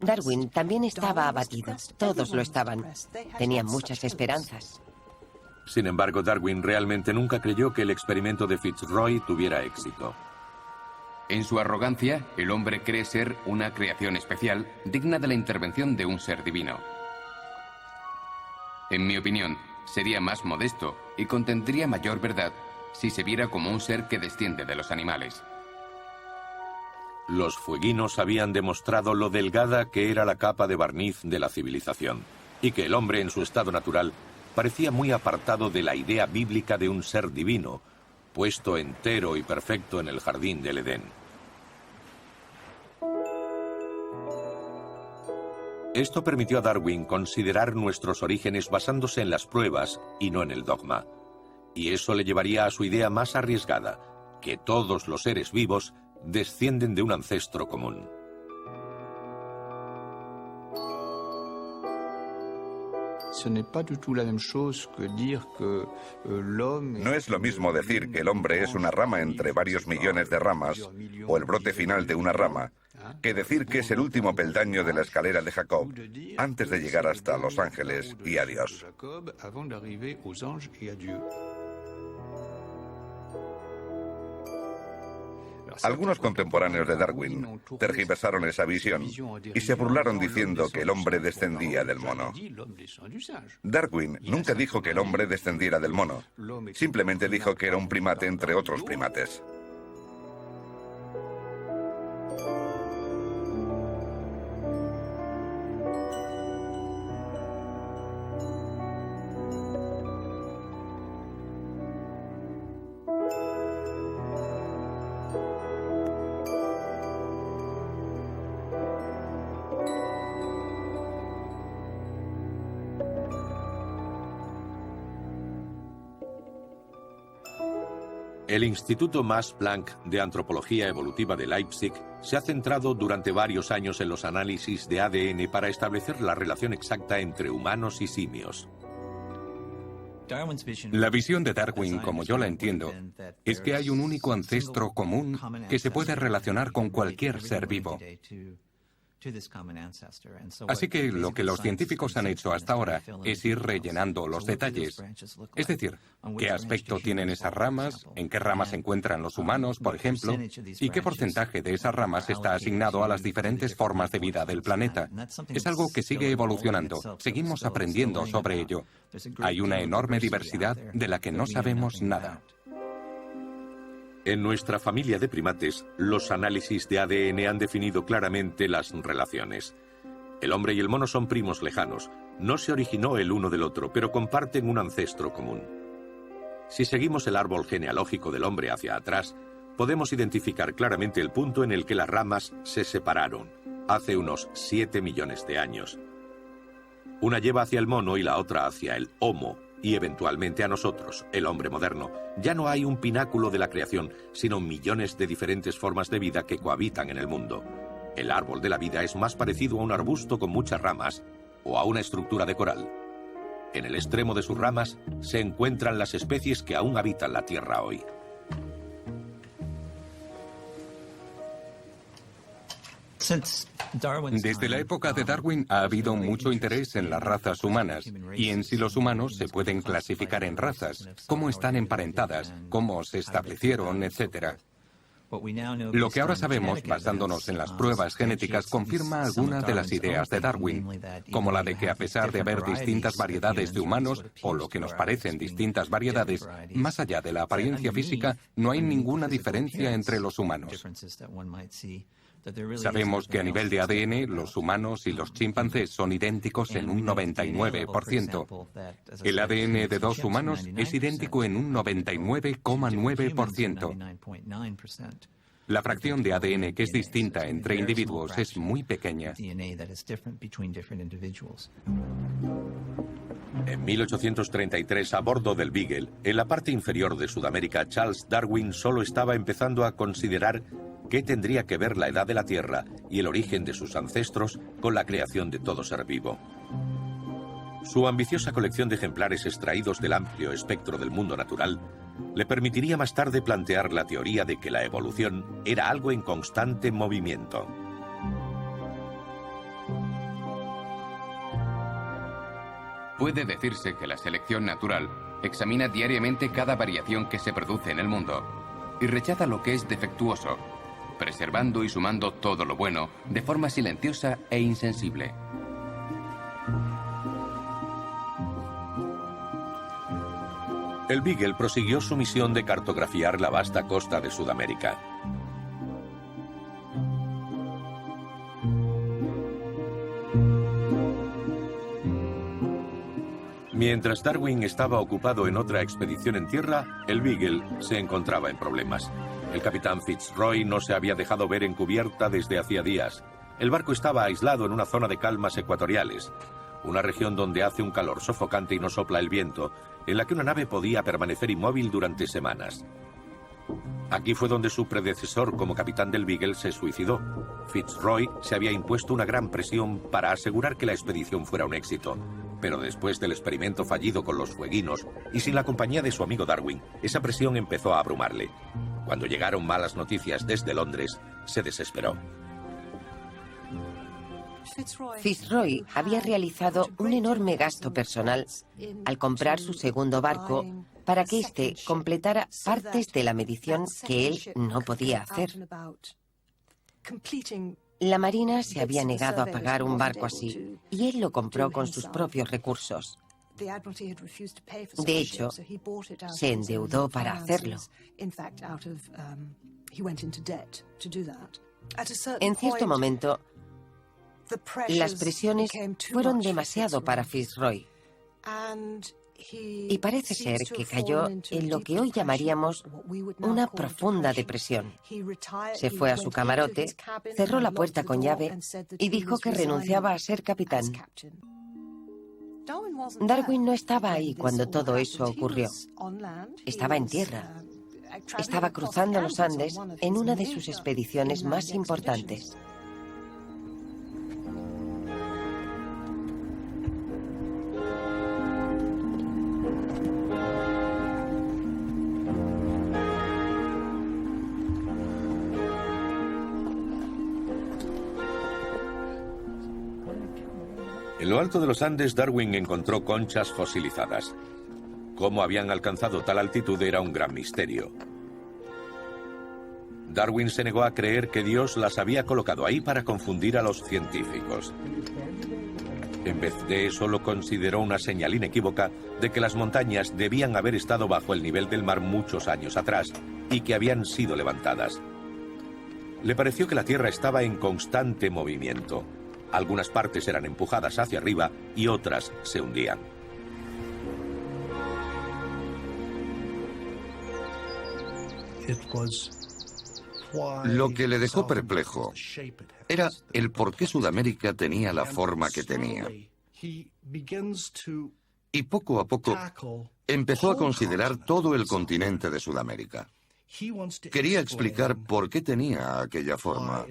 Speaker 2: Darwin también estaba abatido. Todos lo estaban. Tenían muchas esperanzas.
Speaker 1: Sin embargo, Darwin realmente nunca creyó que el experimento de Fitzroy tuviera éxito.
Speaker 3: En su arrogancia, el hombre cree ser una creación especial, digna de la intervención de un ser divino. En mi opinión, sería más modesto y contendría mayor verdad si se viera como un ser que desciende de los animales.
Speaker 1: Los fueguinos habían demostrado lo delgada que era la capa de barniz de la civilización, y que el hombre en su estado natural parecía muy apartado de la idea bíblica de un ser divino, puesto entero y perfecto en el jardín del Edén. Esto permitió a Darwin considerar nuestros orígenes basándose en las pruebas y no en el dogma. Y eso le llevaría a su idea más arriesgada, que todos los seres vivos descienden de un ancestro común.
Speaker 7: No es lo mismo decir que el hombre es una rama entre varios millones de ramas, o el brote final de una rama, que decir que es el último peldaño de la escalera de Jacob, antes de llegar hasta los ángeles y a Dios. Algunos contemporáneos de Darwin tergiversaron esa visión y se burlaron diciendo que el hombre descendía del mono. Darwin nunca dijo que el hombre descendiera del mono, simplemente dijo que era un primate entre otros primates.
Speaker 1: El Instituto Max Planck de Antropología Evolutiva de Leipzig se ha centrado durante varios años en los análisis de ADN para establecer la relación exacta entre humanos y simios.
Speaker 6: La visión de Darwin, como yo la entiendo, es que hay un único ancestro común que se puede relacionar con cualquier ser vivo. Así que lo que los científicos han hecho hasta ahora es ir rellenando los detalles. Es decir, qué aspecto tienen esas ramas, en qué ramas se encuentran los humanos, por ejemplo, y qué porcentaje de esas ramas está asignado a las diferentes formas de vida del planeta. Es algo que sigue evolucionando. Seguimos aprendiendo sobre ello. Hay una enorme diversidad de la que no sabemos nada.
Speaker 1: En nuestra familia de primates, los análisis de ADN han definido claramente las relaciones. El hombre y el mono son primos lejanos. No se originó el uno del otro, pero comparten un ancestro común. Si seguimos el árbol genealógico del hombre hacia atrás, podemos identificar claramente el punto en el que las ramas se separaron, hace unos 7 millones de años. Una lleva hacia el mono y la otra hacia el Homo, y eventualmente a nosotros, el hombre moderno. Ya no hay un pináculo de la creación, sino millones de diferentes formas de vida que cohabitan en el mundo. El árbol de la vida es más parecido a un arbusto con muchas ramas o a una estructura de coral. En el extremo de sus ramas se encuentran las especies que aún habitan la Tierra hoy.
Speaker 6: Desde la época de Darwin ha habido mucho interés en las razas humanas y en si los humanos se pueden clasificar en razas, cómo están emparentadas, cómo se establecieron, etc. Lo que ahora sabemos, basándonos en las pruebas genéticas, confirma algunas de las ideas de Darwin, como la de que a pesar de haber distintas variedades de humanos, o lo que nos parecen distintas variedades, más allá de la apariencia física, no hay ninguna diferencia entre los humanos. Sabemos que a nivel de ADN, los humanos y los chimpancés son idénticos en un 99%. El ADN de dos humanos es idéntico en un 99,9%. La fracción de ADN que es distinta entre individuos es muy pequeña.
Speaker 1: En 1833, a bordo del Beagle, en la parte inferior de Sudamérica, Charles Darwin solo estaba empezando a considerar qué tendría que ver la edad de la Tierra y el origen de sus ancestros con la creación de todo ser vivo. Su ambiciosa colección de ejemplares extraídos del amplio espectro del mundo natural le permitiría más tarde plantear la teoría de que la evolución era algo en constante movimiento.
Speaker 3: Puede decirse que la selección natural examina diariamente cada variación que se produce en el mundo y rechaza lo que es defectuoso, preservando y sumando todo lo bueno de forma silenciosa e insensible.
Speaker 1: El Beagle prosiguió su misión de cartografiar la vasta costa de Sudamérica. Mientras Darwin estaba ocupado en otra expedición en tierra, el Beagle se encontraba en problemas. El capitán Fitzroy no se había dejado ver en cubierta desde hacía días. El barco estaba aislado en una zona de calmas ecuatoriales, una región donde hace un calor sofocante y no sopla el viento, en la que una nave podía permanecer inmóvil durante semanas. Aquí fue donde su predecesor como capitán del Beagle se suicidó. Fitzroy se había impuesto una gran presión para asegurar que la expedición fuera un éxito. Pero después del experimento fallido con los fueguinos y sin la compañía de su amigo Darwin, esa presión empezó a abrumarle. Cuando llegaron malas noticias desde Londres, se desesperó.
Speaker 2: Fitzroy había realizado un enorme gasto personal al comprar su segundo barco para que éste completara partes de la medición que él no podía hacer. La Marina se había negado a pagar un barco así, y él lo compró con sus propios recursos. De hecho, se endeudó para hacerlo. En cierto momento, las presiones fueron demasiado para Fitzroy. Y parece ser que cayó en lo que hoy llamaríamos una profunda depresión. Se fue a su camarote, cerró la puerta con llave y dijo que renunciaba a ser capitán. Darwin no estaba ahí cuando todo eso ocurrió. Estaba en tierra. Estaba cruzando los Andes en una de sus expediciones más importantes.
Speaker 1: En lo alto de los Andes, Darwin encontró conchas fosilizadas. Cómo habían alcanzado tal altitud era un gran misterio. Darwin se negó a creer que Dios las había colocado ahí para confundir a los científicos. En vez de eso, lo consideró una señal inequívoca de que las montañas debían haber estado bajo el nivel del mar muchos años atrás y que habían sido levantadas. Le pareció que la Tierra estaba en constante movimiento. Algunas partes eran empujadas hacia arriba y otras se hundían.
Speaker 4: Lo que le dejó perplejo era el por qué Sudamérica tenía la forma que tenía. Y poco a poco empezó a considerar todo el continente de Sudamérica. Quería explicar por qué tenía aquella forma.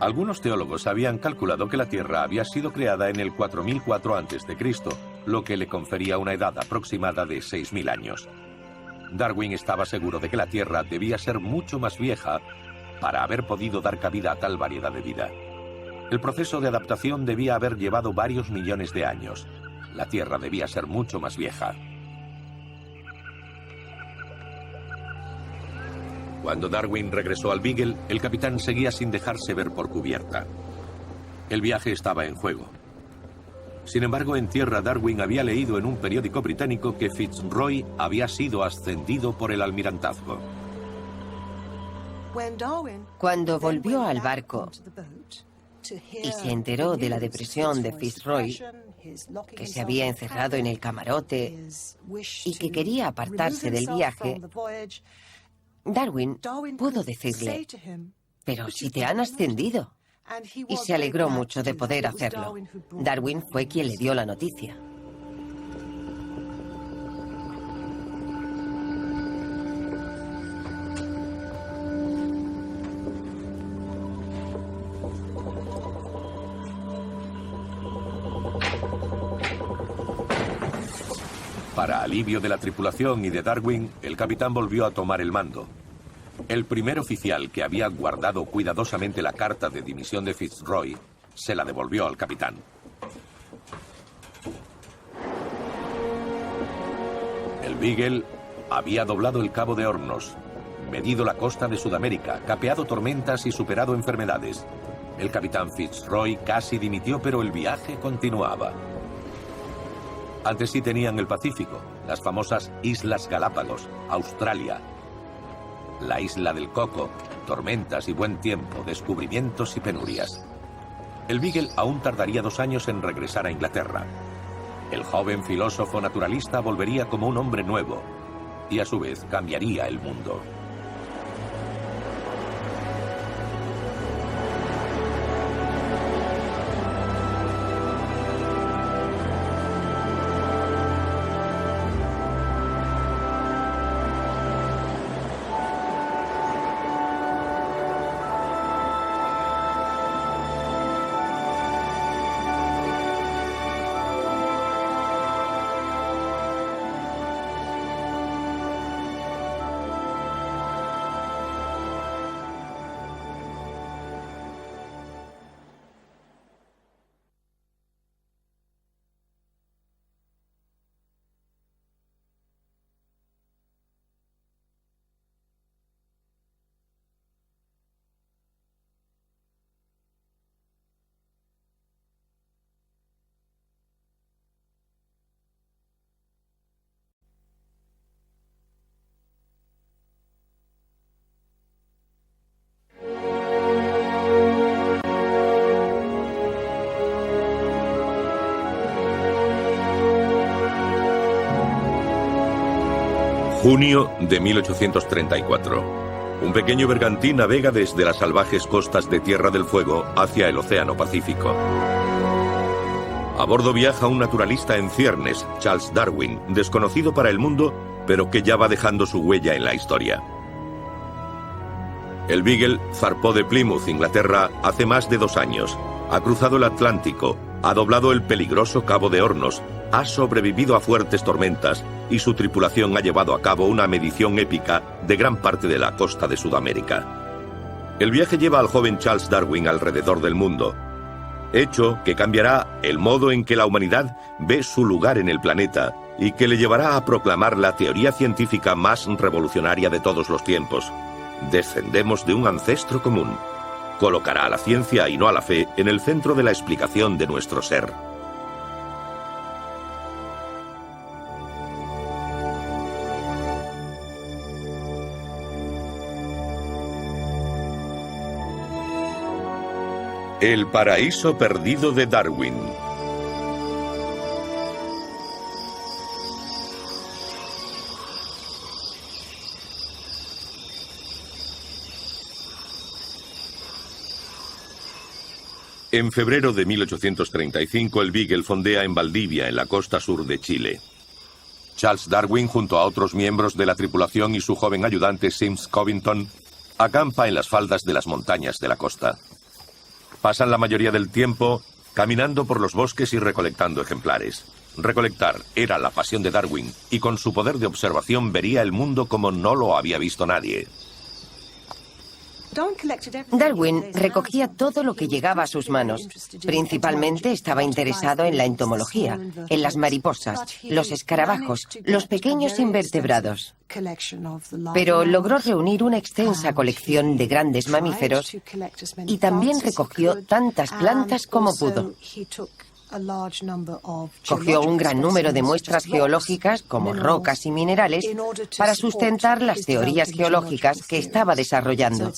Speaker 1: Algunos teólogos habían calculado que la Tierra había sido creada en el 4004 a.C., lo que le confería una edad aproximada de 6000 años. Darwin estaba seguro de que la Tierra debía ser mucho más vieja para haber podido dar cabida a tal variedad de vida. El proceso de adaptación debía haber llevado varios millones de años. La Tierra debía ser mucho más vieja. Cuando Darwin regresó al Beagle, el capitán seguía sin dejarse ver por cubierta. El viaje estaba en juego. Sin embargo, en tierra Darwin había leído en un periódico británico que Fitzroy había sido ascendido por el almirantazgo.
Speaker 2: Cuando volvió al barco y se enteró de la depresión de Fitzroy, que se había encerrado en el camarote y que quería apartarse del viaje, Darwin pudo decirle: «Pero si te han ascendido». Y se alegró mucho de poder hacerlo. Darwin fue quien le dio la noticia.
Speaker 1: Para alivio de la tripulación y de Darwin, el capitán volvió a tomar el mando. El primer oficial, que había guardado cuidadosamente la carta de dimisión de Fitzroy, se la devolvió al capitán. El Beagle había doblado el Cabo de Hornos, medido la costa de Sudamérica, capeado tormentas y superado enfermedades. El capitán Fitzroy casi dimitió, pero el viaje continuaba. Ante sí tenían el Pacífico, las famosas Islas Galápagos, Australia, la isla del Coco, tormentas y buen tiempo, descubrimientos y penurias. El Beagle aún tardaría 2 años en regresar a Inglaterra. El joven filósofo naturalista volvería como un hombre nuevo y a su vez cambiaría el mundo. Junio de 1834. Un pequeño bergantín navega desde las salvajes costas de Tierra del Fuego hacia el Océano Pacífico. A bordo viaja un naturalista en ciernes, Charles Darwin, desconocido para el mundo, pero que ya va dejando su huella en la historia. El Beagle zarpó de Plymouth, Inglaterra, hace más de 2 años. Ha cruzado el Atlántico, ha doblado el peligroso Cabo de Hornos, ha sobrevivido a fuertes tormentas y su tripulación ha llevado a cabo una medición épica de gran parte de la costa de Sudamérica. El viaje lleva al joven Charles Darwin alrededor del mundo, hecho que cambiará el modo en que la humanidad ve su lugar en el planeta y que le llevará a proclamar la teoría científica más revolucionaria de todos los tiempos. Descendemos de un ancestro común. Colocará a la ciencia y no a la fe en el centro de la explicación de nuestro ser. El paraíso perdido de Darwin. En febrero de 1835, el Beagle fondea en Valdivia, en la costa sur de Chile. Charles Darwin, junto a otros miembros de la tripulación y su joven ayudante Sims Covington, acampa en las faldas de las montañas de la costa. Pasan la mayoría del tiempo caminando por los bosques y recolectando ejemplares. Recolectar era la pasión de Darwin, y con su poder de observación vería el mundo como no lo había visto nadie.
Speaker 2: Darwin recogía todo lo que llegaba a sus manos. Principalmente estaba interesado en la entomología, en las mariposas, los escarabajos, los pequeños invertebrados. Pero logró reunir una extensa colección de grandes mamíferos y también recogió tantas plantas como pudo. Cogió un gran número de muestras geológicas, como rocas y minerales, para sustentar las teorías geológicas que estaba desarrollando.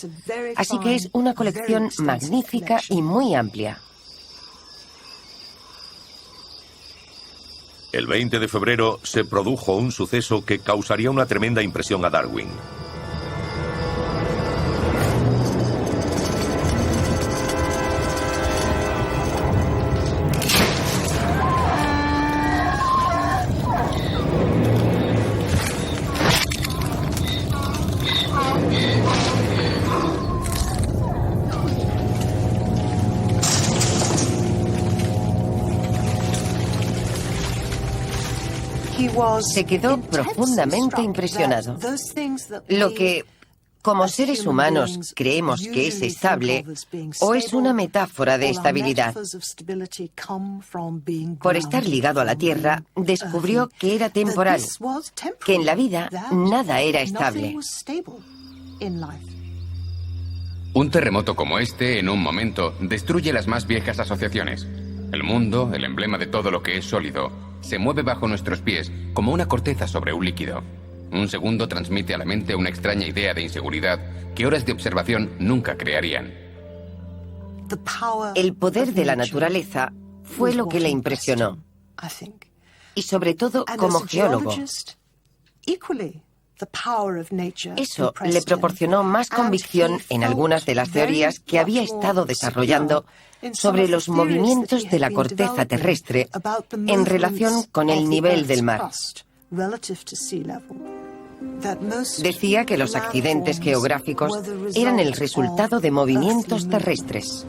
Speaker 2: Así que es una colección magnífica y muy amplia.
Speaker 1: El 20 de febrero se produjo un suceso que causaría una tremenda impresión a Darwin.
Speaker 2: Se quedó profundamente impresionado. Lo que, como seres humanos, creemos que es estable, o es una metáfora de estabilidad. Por estar ligado a la Tierra, descubrió que era temporal, que en la vida nada era estable.
Speaker 3: Un terremoto como este, en un momento, destruye las más viejas asociaciones. El mundo, el emblema de todo lo que es sólido, se mueve bajo nuestros pies como una corteza sobre un líquido. Un segundo transmite a la mente una extraña idea de inseguridad que horas de observación nunca crearían.
Speaker 2: El poder de la naturaleza fue lo que le impresionó. Y sobre todo como geólogo. Eso le proporcionó más convicción en algunas de las teorías que había estado desarrollando sobre los movimientos de la corteza terrestre en relación con el nivel del mar. Decía que los accidentes geográficos eran el resultado de movimientos terrestres.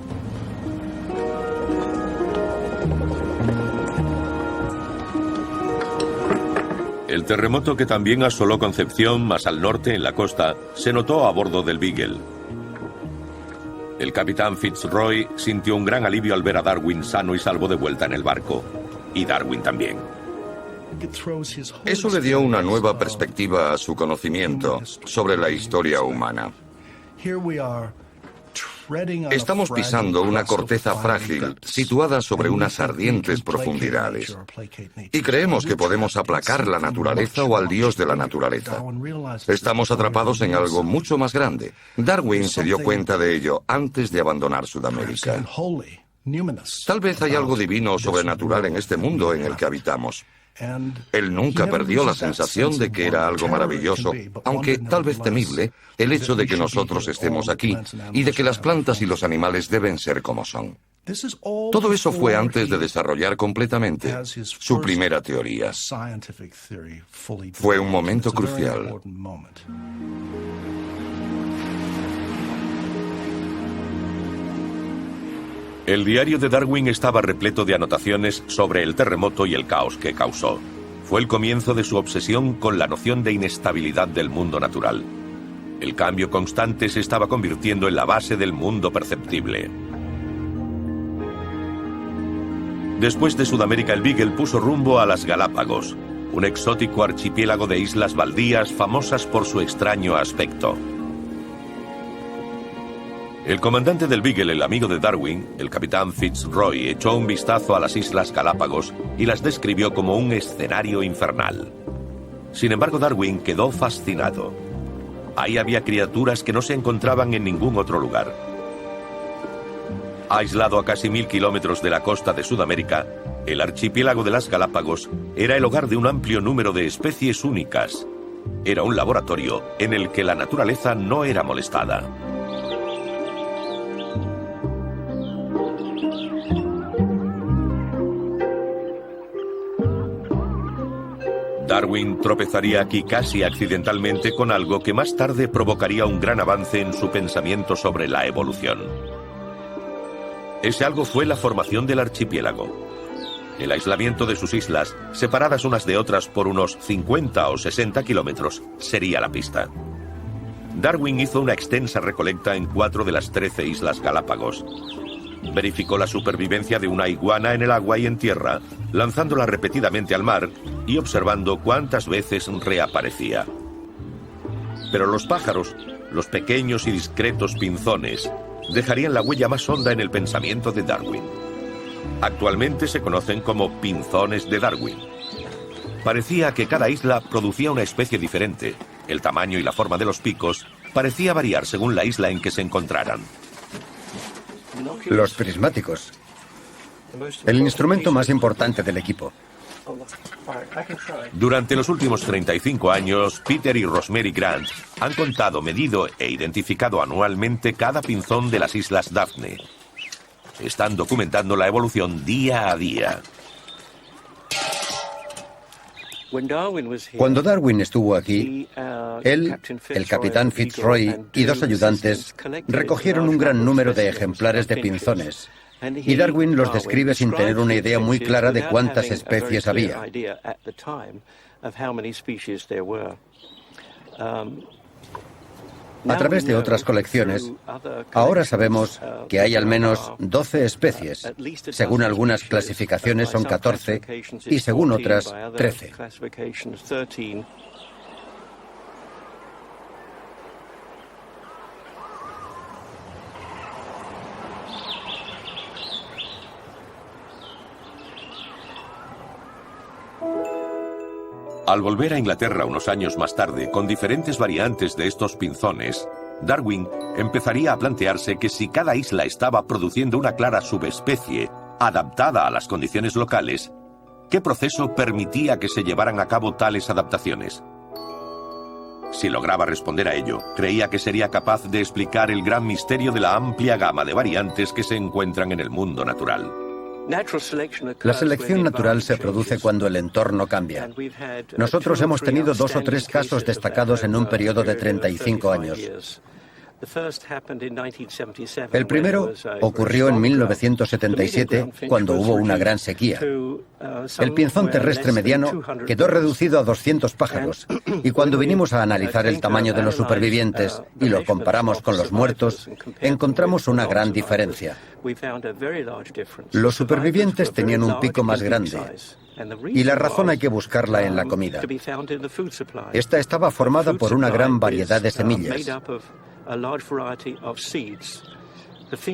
Speaker 1: El terremoto que también asoló Concepción, más al norte, en la costa, se notó a bordo del Beagle. El capitán Fitzroy sintió un gran alivio al ver a Darwin sano y salvo de vuelta en el barco. Y Darwin también.
Speaker 4: Eso le dio una nueva perspectiva a su conocimiento sobre la historia humana. Estamos pisando una corteza frágil situada sobre unas ardientes profundidades. Y creemos que podemos aplacar la naturaleza o al dios de la naturaleza. Estamos atrapados en algo mucho más grande. Darwin se dio cuenta de ello antes de abandonar Sudamérica. Tal vez hay algo divino o sobrenatural en este mundo en el que habitamos. Él nunca perdió la sensación de que era algo maravilloso, aunque tal vez temible, el hecho de que nosotros estemos aquí y de que las plantas y los animales deben ser como son. Todo eso fue antes de desarrollar completamente su primera teoría. Fue un momento crucial.
Speaker 1: El diario de Darwin estaba repleto de anotaciones sobre el terremoto y el caos que causó. Fue el comienzo de su obsesión con la noción de inestabilidad del mundo natural. El cambio constante se estaba convirtiendo en la base del mundo perceptible. Después de Sudamérica, el Beagle puso rumbo a las Galápagos, un exótico archipiélago de islas baldías famosas por su extraño aspecto. El comandante del Beagle, el amigo de Darwin, el capitán Fitzroy, echó un vistazo a las Islas Galápagos y las describió como un escenario infernal. Sin embargo, Darwin quedó fascinado. Ahí había criaturas que no se encontraban en ningún otro lugar. Aislado a casi 1000 kilómetros de la costa de Sudamérica, el archipiélago de las Galápagos era el hogar de un amplio número de especies únicas. Era un laboratorio en el que la naturaleza no era molestada. Darwin tropezaría aquí casi accidentalmente con algo que más tarde provocaría un gran avance en su pensamiento sobre la evolución. Ese algo fue la formación del archipiélago. El aislamiento de sus islas, separadas unas de otras por unos 50 o 60 kilómetros, sería la pista. Darwin hizo una extensa recolecta en 4 de las 13 islas Galápagos. Verificó la supervivencia de una iguana en el agua y en tierra, lanzándola repetidamente al mar y observando cuántas veces reaparecía. Pero los pájaros, los pequeños y discretos pinzones, dejarían la huella más honda en el pensamiento de Darwin. Actualmente se conocen como pinzones de Darwin. Parecía que cada isla producía una especie diferente. El tamaño y la forma de los picos parecía variar según la isla en que se encontraran.
Speaker 8: Los prismáticos. El instrumento más importante del equipo.
Speaker 1: Durante los últimos 35 años, Peter y Rosemary Grant han contado, medido e identificado anualmente cada pinzón de las Islas Daphne. Están documentando la evolución día a día.
Speaker 8: Cuando Darwin estuvo aquí, él, el capitán Fitzroy y 2 ayudantes recogieron un gran número de ejemplares de pinzones. Y Darwin los describe sin tener una idea muy clara de cuántas especies había. A través de otras colecciones, ahora sabemos que hay al menos 12 especies. Según algunas clasificaciones son 14 y según otras 13.
Speaker 1: Al volver a Inglaterra unos años más tarde, con diferentes variantes de estos pinzones, Darwin empezaría a plantearse que si cada isla estaba produciendo una clara subespecie adaptada a las condiciones locales, ¿qué proceso permitía que se llevaran a cabo tales adaptaciones? Si lograba responder a ello, creía que sería capaz de explicar el gran misterio de la amplia gama de variantes que se encuentran en el mundo natural.
Speaker 8: La selección natural se produce cuando el entorno cambia. Nosotros hemos tenido 2 o 3 casos destacados en un periodo de 35 años. El primero ocurrió en 1977, cuando hubo una gran sequía. El pinzón terrestre mediano quedó reducido a 200 pájaros, y cuando vinimos a analizar el tamaño de los supervivientes y lo comparamos con los muertos, encontramos una gran diferencia. Los supervivientes tenían un pico más grande, y la razón hay que buscarla en la comida. Esta estaba formada por una gran variedad de semillas.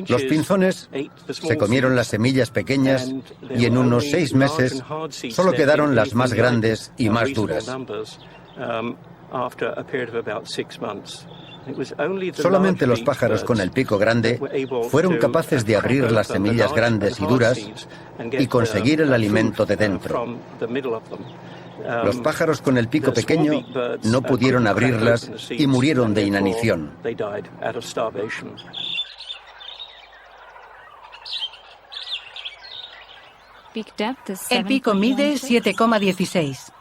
Speaker 8: Los pinzones se comieron las semillas pequeñas y en unos 6 meses solo quedaron las más grandes y más duras. Solamente los pájaros con el pico grande fueron capaces de abrir las semillas grandes y duras y conseguir el alimento de dentro. Los pájaros con el pico pequeño no pudieron abrirlas y murieron de inanición.
Speaker 9: El pico mide 7,16.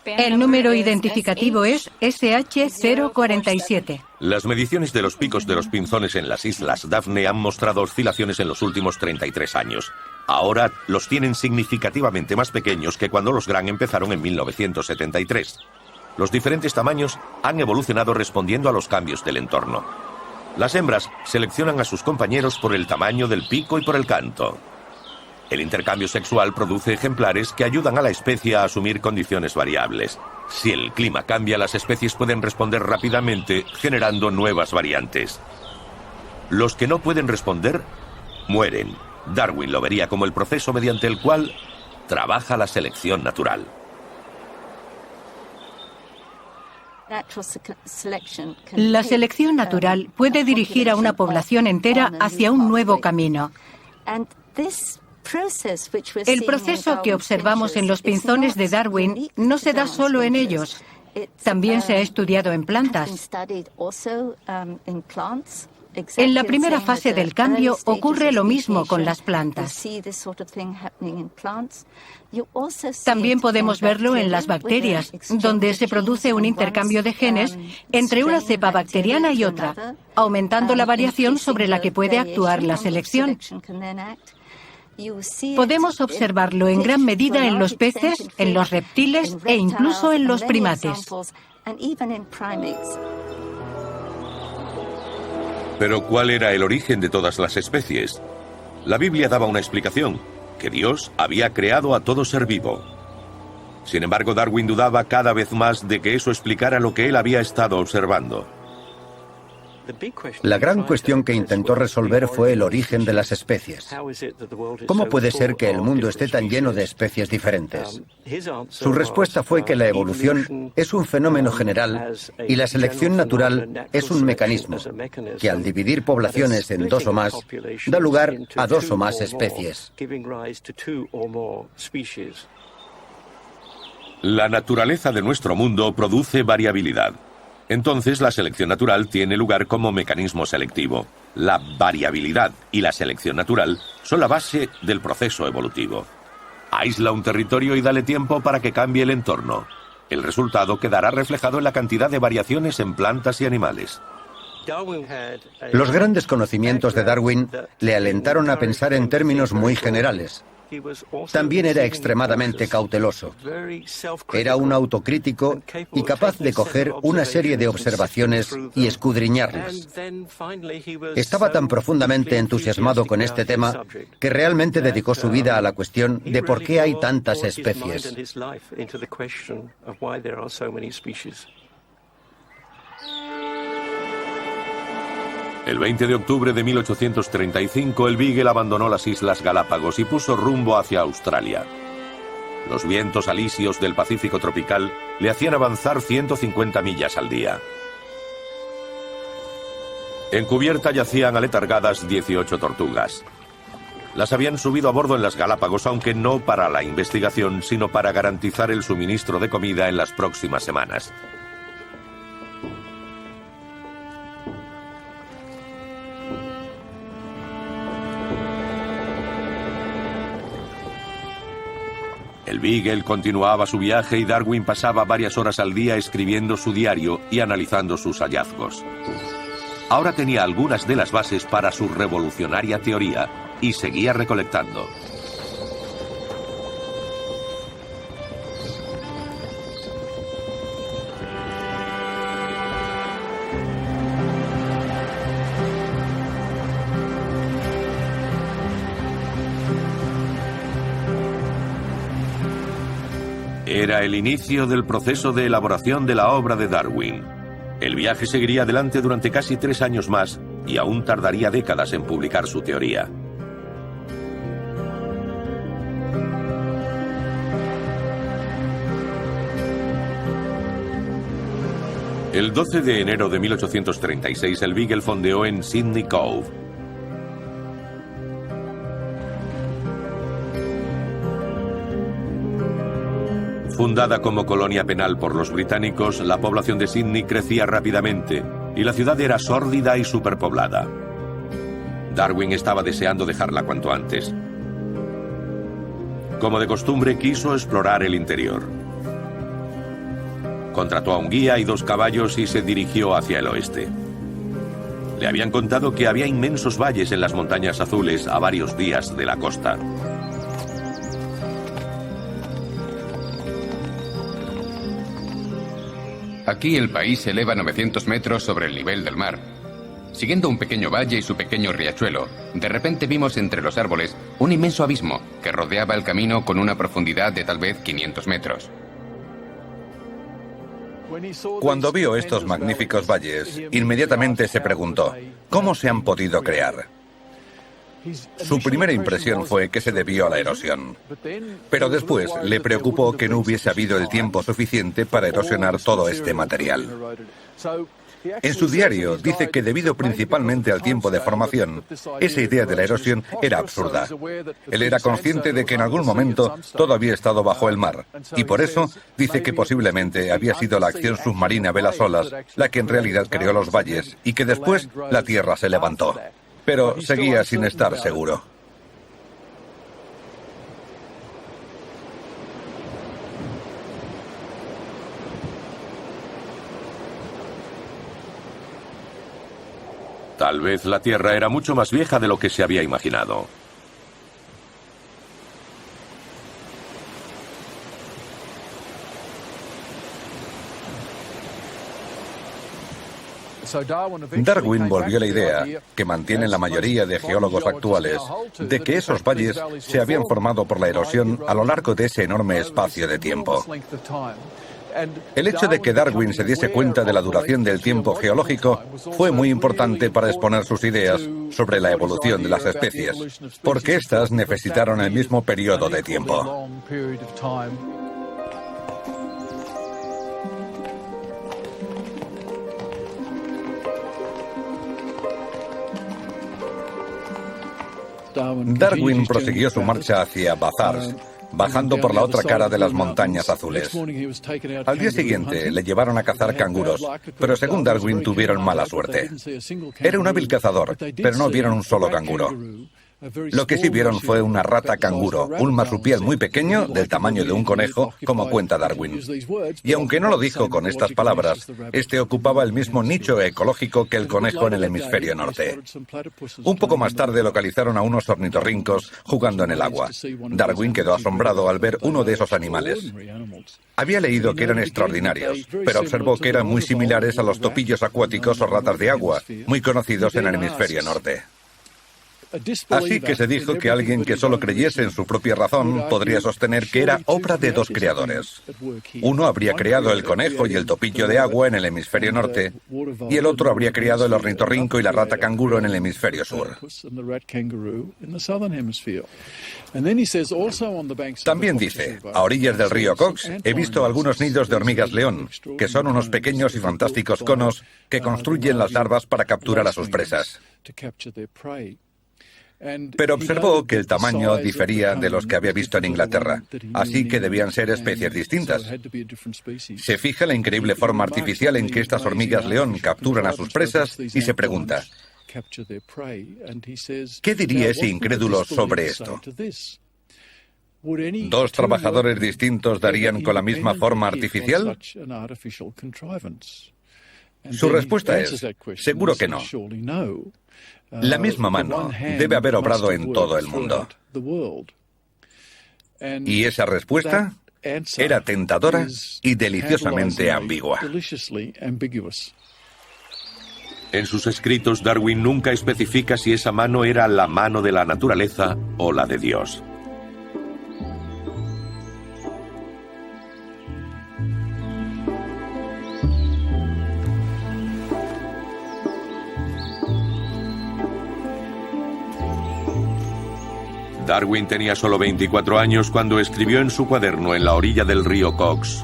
Speaker 9: El número identificativo es SH047.
Speaker 1: Las mediciones de los picos de los pinzones en las Islas Daphne han mostrado oscilaciones en los últimos 33 años. Ahora los tienen significativamente más pequeños que cuando los Grant empezaron en 1973. Los diferentes tamaños han evolucionado respondiendo a los cambios del entorno. Las hembras seleccionan a sus compañeros por el tamaño del pico y por el canto. El intercambio sexual produce ejemplares que ayudan a la especie a asumir condiciones variables. Si el clima cambia, las especies pueden responder rápidamente, generando nuevas variantes. Los que no pueden responder, mueren. Darwin lo vería como el proceso mediante el cual trabaja la selección natural.
Speaker 9: La selección natural puede dirigir a una población entera hacia un nuevo camino. El proceso que observamos en los pinzones de Darwin no se da solo en ellos, también se ha estudiado en plantas. En la primera fase del cambio ocurre lo mismo con las plantas. También podemos verlo en las bacterias, donde se produce un intercambio de genes entre una cepa bacteriana y otra, aumentando la variación sobre la que puede actuar la selección. Podemos observarlo en gran medida en los peces, en los reptiles e incluso en los primates.
Speaker 1: Pero ¿cuál era el origen de todas las especies? La Biblia daba una explicación, que Dios había creado a todo ser vivo. Sin embargo, Darwin dudaba cada vez más de que eso explicara lo que él había estado observando.
Speaker 8: La gran cuestión que intentó resolver fue el origen de las especies. ¿Cómo puede ser que el mundo esté tan lleno de especies diferentes? Su respuesta fue que la evolución es un fenómeno general y la selección natural es un mecanismo que, al dividir poblaciones en dos o más, da lugar a dos o más especies.
Speaker 1: La naturaleza de nuestro mundo produce variabilidad. Entonces, la selección natural tiene lugar como mecanismo selectivo. La variabilidad y la selección natural son la base del proceso evolutivo. Aísla un territorio y dale tiempo para que cambie el entorno. El resultado quedará reflejado en la cantidad de variaciones en plantas y animales.
Speaker 8: Los grandes conocimientos de Darwin le alentaron a pensar en términos muy generales. También era extremadamente cauteloso. Era un autocrítico y capaz de coger una serie de observaciones y escudriñarlas. Estaba tan profundamente entusiasmado con este tema que realmente dedicó su vida a la cuestión de por qué hay tantas especies.
Speaker 1: El 20 de octubre de 1835, el Beagle abandonó las Islas Galápagos y puso rumbo hacia Australia. Los vientos alisios del Pacífico tropical le hacían avanzar 150 millas al día. En cubierta yacían aletargadas 18 tortugas. Las habían subido a bordo en las Galápagos, aunque no para la investigación, sino para garantizar el suministro de comida en las próximas semanas. El Beagle continuaba su viaje y Darwin pasaba varias horas al día escribiendo su diario y analizando sus hallazgos. Ahora tenía algunas de las bases para su revolucionaria teoría y seguía recolectando. Era el inicio del proceso de elaboración de la obra de Darwin. El viaje seguiría adelante durante casi 3 años más y aún tardaría décadas en publicar su teoría. El 12 de enero de 1836, el Beagle fondeó en Sydney Cove. Fundada como colonia penal por los británicos, la población de Sydney crecía rápidamente y la ciudad era sórdida y superpoblada. Darwin estaba deseando dejarla cuanto antes. Como de costumbre, quiso explorar el interior. Contrató a un guía y 2 caballos y se dirigió hacia el oeste. Le habían contado que había inmensos valles en las montañas azules a varios días de la costa.
Speaker 3: Aquí el país se eleva 900 metros sobre el nivel del mar. Siguiendo un pequeño valle y su pequeño riachuelo, de repente vimos entre los árboles un inmenso abismo que rodeaba el camino con una profundidad de tal vez 500 metros.
Speaker 7: Cuando vio estos magníficos valles, inmediatamente se preguntó, ¿cómo se han podido crear? Su primera impresión fue que se debió a la erosión. Pero después le preocupó que no hubiese habido el tiempo suficiente para erosionar todo este material. En su diario dice que debido principalmente al tiempo de formación, esa idea de la erosión era absurda. Él era consciente de que en algún momento todo había estado bajo el mar, y por eso dice que posiblemente había sido la acción submarina de las olas la que en realidad creó los valles y que después la tierra se levantó. Pero seguía sin estar seguro.
Speaker 1: Tal vez la Tierra era mucho más vieja de lo que se había imaginado.
Speaker 7: Darwin volvió a la idea, que mantienen la mayoría de geólogos actuales, de que esos valles se habían formado por la erosión a lo largo de ese enorme espacio de tiempo. El hecho de que Darwin se diese cuenta de la duración del tiempo geológico fue muy importante para exponer sus ideas sobre la evolución de las especies, porque éstas necesitaron el mismo periodo de tiempo. Darwin prosiguió su marcha hacia Bathurst, bajando por la otra cara de las montañas azules. Al día siguiente le llevaron a cazar canguros, pero según Darwin tuvieron mala suerte. Era un hábil cazador, pero no vieron un solo canguro. Lo que sí vieron fue una rata canguro, un marsupial muy pequeño, del tamaño de un conejo, como cuenta Darwin. Y aunque no lo dijo con estas palabras, este ocupaba el mismo nicho ecológico que el conejo en el hemisferio norte. Un poco más tarde localizaron a unos ornitorrincos jugando en el agua. Darwin quedó asombrado al ver uno de esos animales. Había leído que eran extraordinarios, pero observó que eran muy similares a los topillos acuáticos o ratas de agua, muy conocidos en el hemisferio norte. Así que se dijo que alguien que solo creyese en su propia razón podría sostener que era obra de dos creadores. Uno habría creado el conejo y el topillo de agua en el hemisferio norte, y el otro habría creado el ornitorrinco y la rata canguro en el hemisferio sur. También dice, a orillas del río Cox he visto algunos nidos de hormigas león, que son unos pequeños y fantásticos conos que construyen las larvas para capturar a sus presas. Pero observó que el tamaño difería de los que había visto en Inglaterra, así que debían ser especies distintas. Se fija en la increíble forma artificial en que estas hormigas león capturan a sus presas y se pregunta, ¿qué diría ese incrédulo sobre esto? ¿Dos trabajadores distintos darían con la misma forma artificial? Su respuesta es, seguro que no. La misma mano debe haber obrado en todo el mundo. Y esa respuesta era tentadora y deliciosamente ambigua.
Speaker 1: En sus escritos, Darwin nunca especifica si esa mano era la mano de la naturaleza o la de Dios. Darwin tenía solo 24 años cuando escribió en su cuaderno en la orilla del río Cox.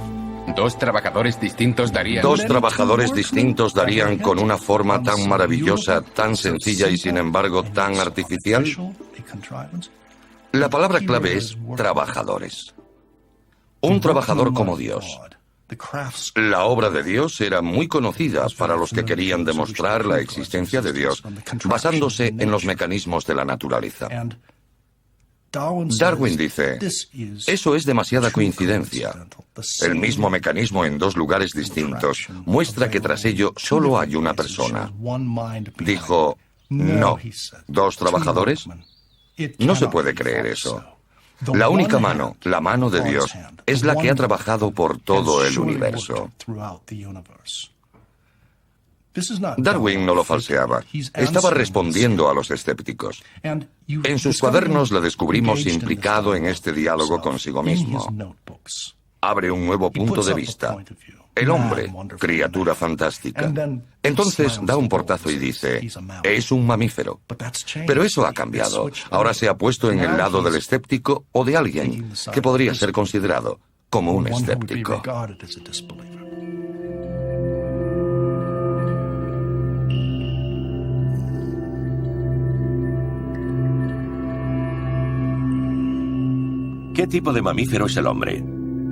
Speaker 3: Dos trabajadores distintos darían
Speaker 4: con una forma tan maravillosa, tan sencilla y sin embargo tan artificial. La palabra clave es trabajadores. Un trabajador como Dios. La obra de Dios era muy conocida para los que querían demostrar la existencia de Dios, basándose en los mecanismos de la naturaleza. Darwin dice, eso es demasiada coincidencia. El mismo mecanismo en dos lugares distintos muestra que tras ello solo hay una persona. Dijo, no, ¿dos trabajadores? No se puede creer eso. La única mano, la mano de Dios, es la que ha trabajado por todo el universo. Darwin no lo falseaba. Estaba respondiendo a los escépticos. En sus cuadernos le descubrimos implicado en este diálogo consigo mismo. Abre un nuevo punto de vista. El hombre, criatura fantástica. Entonces da un portazo y dice, es un mamífero. Pero eso ha cambiado. Ahora se ha puesto en el lado del escéptico o de alguien que podría ser considerado como un escéptico.
Speaker 1: ¿Qué tipo de mamífero es el hombre?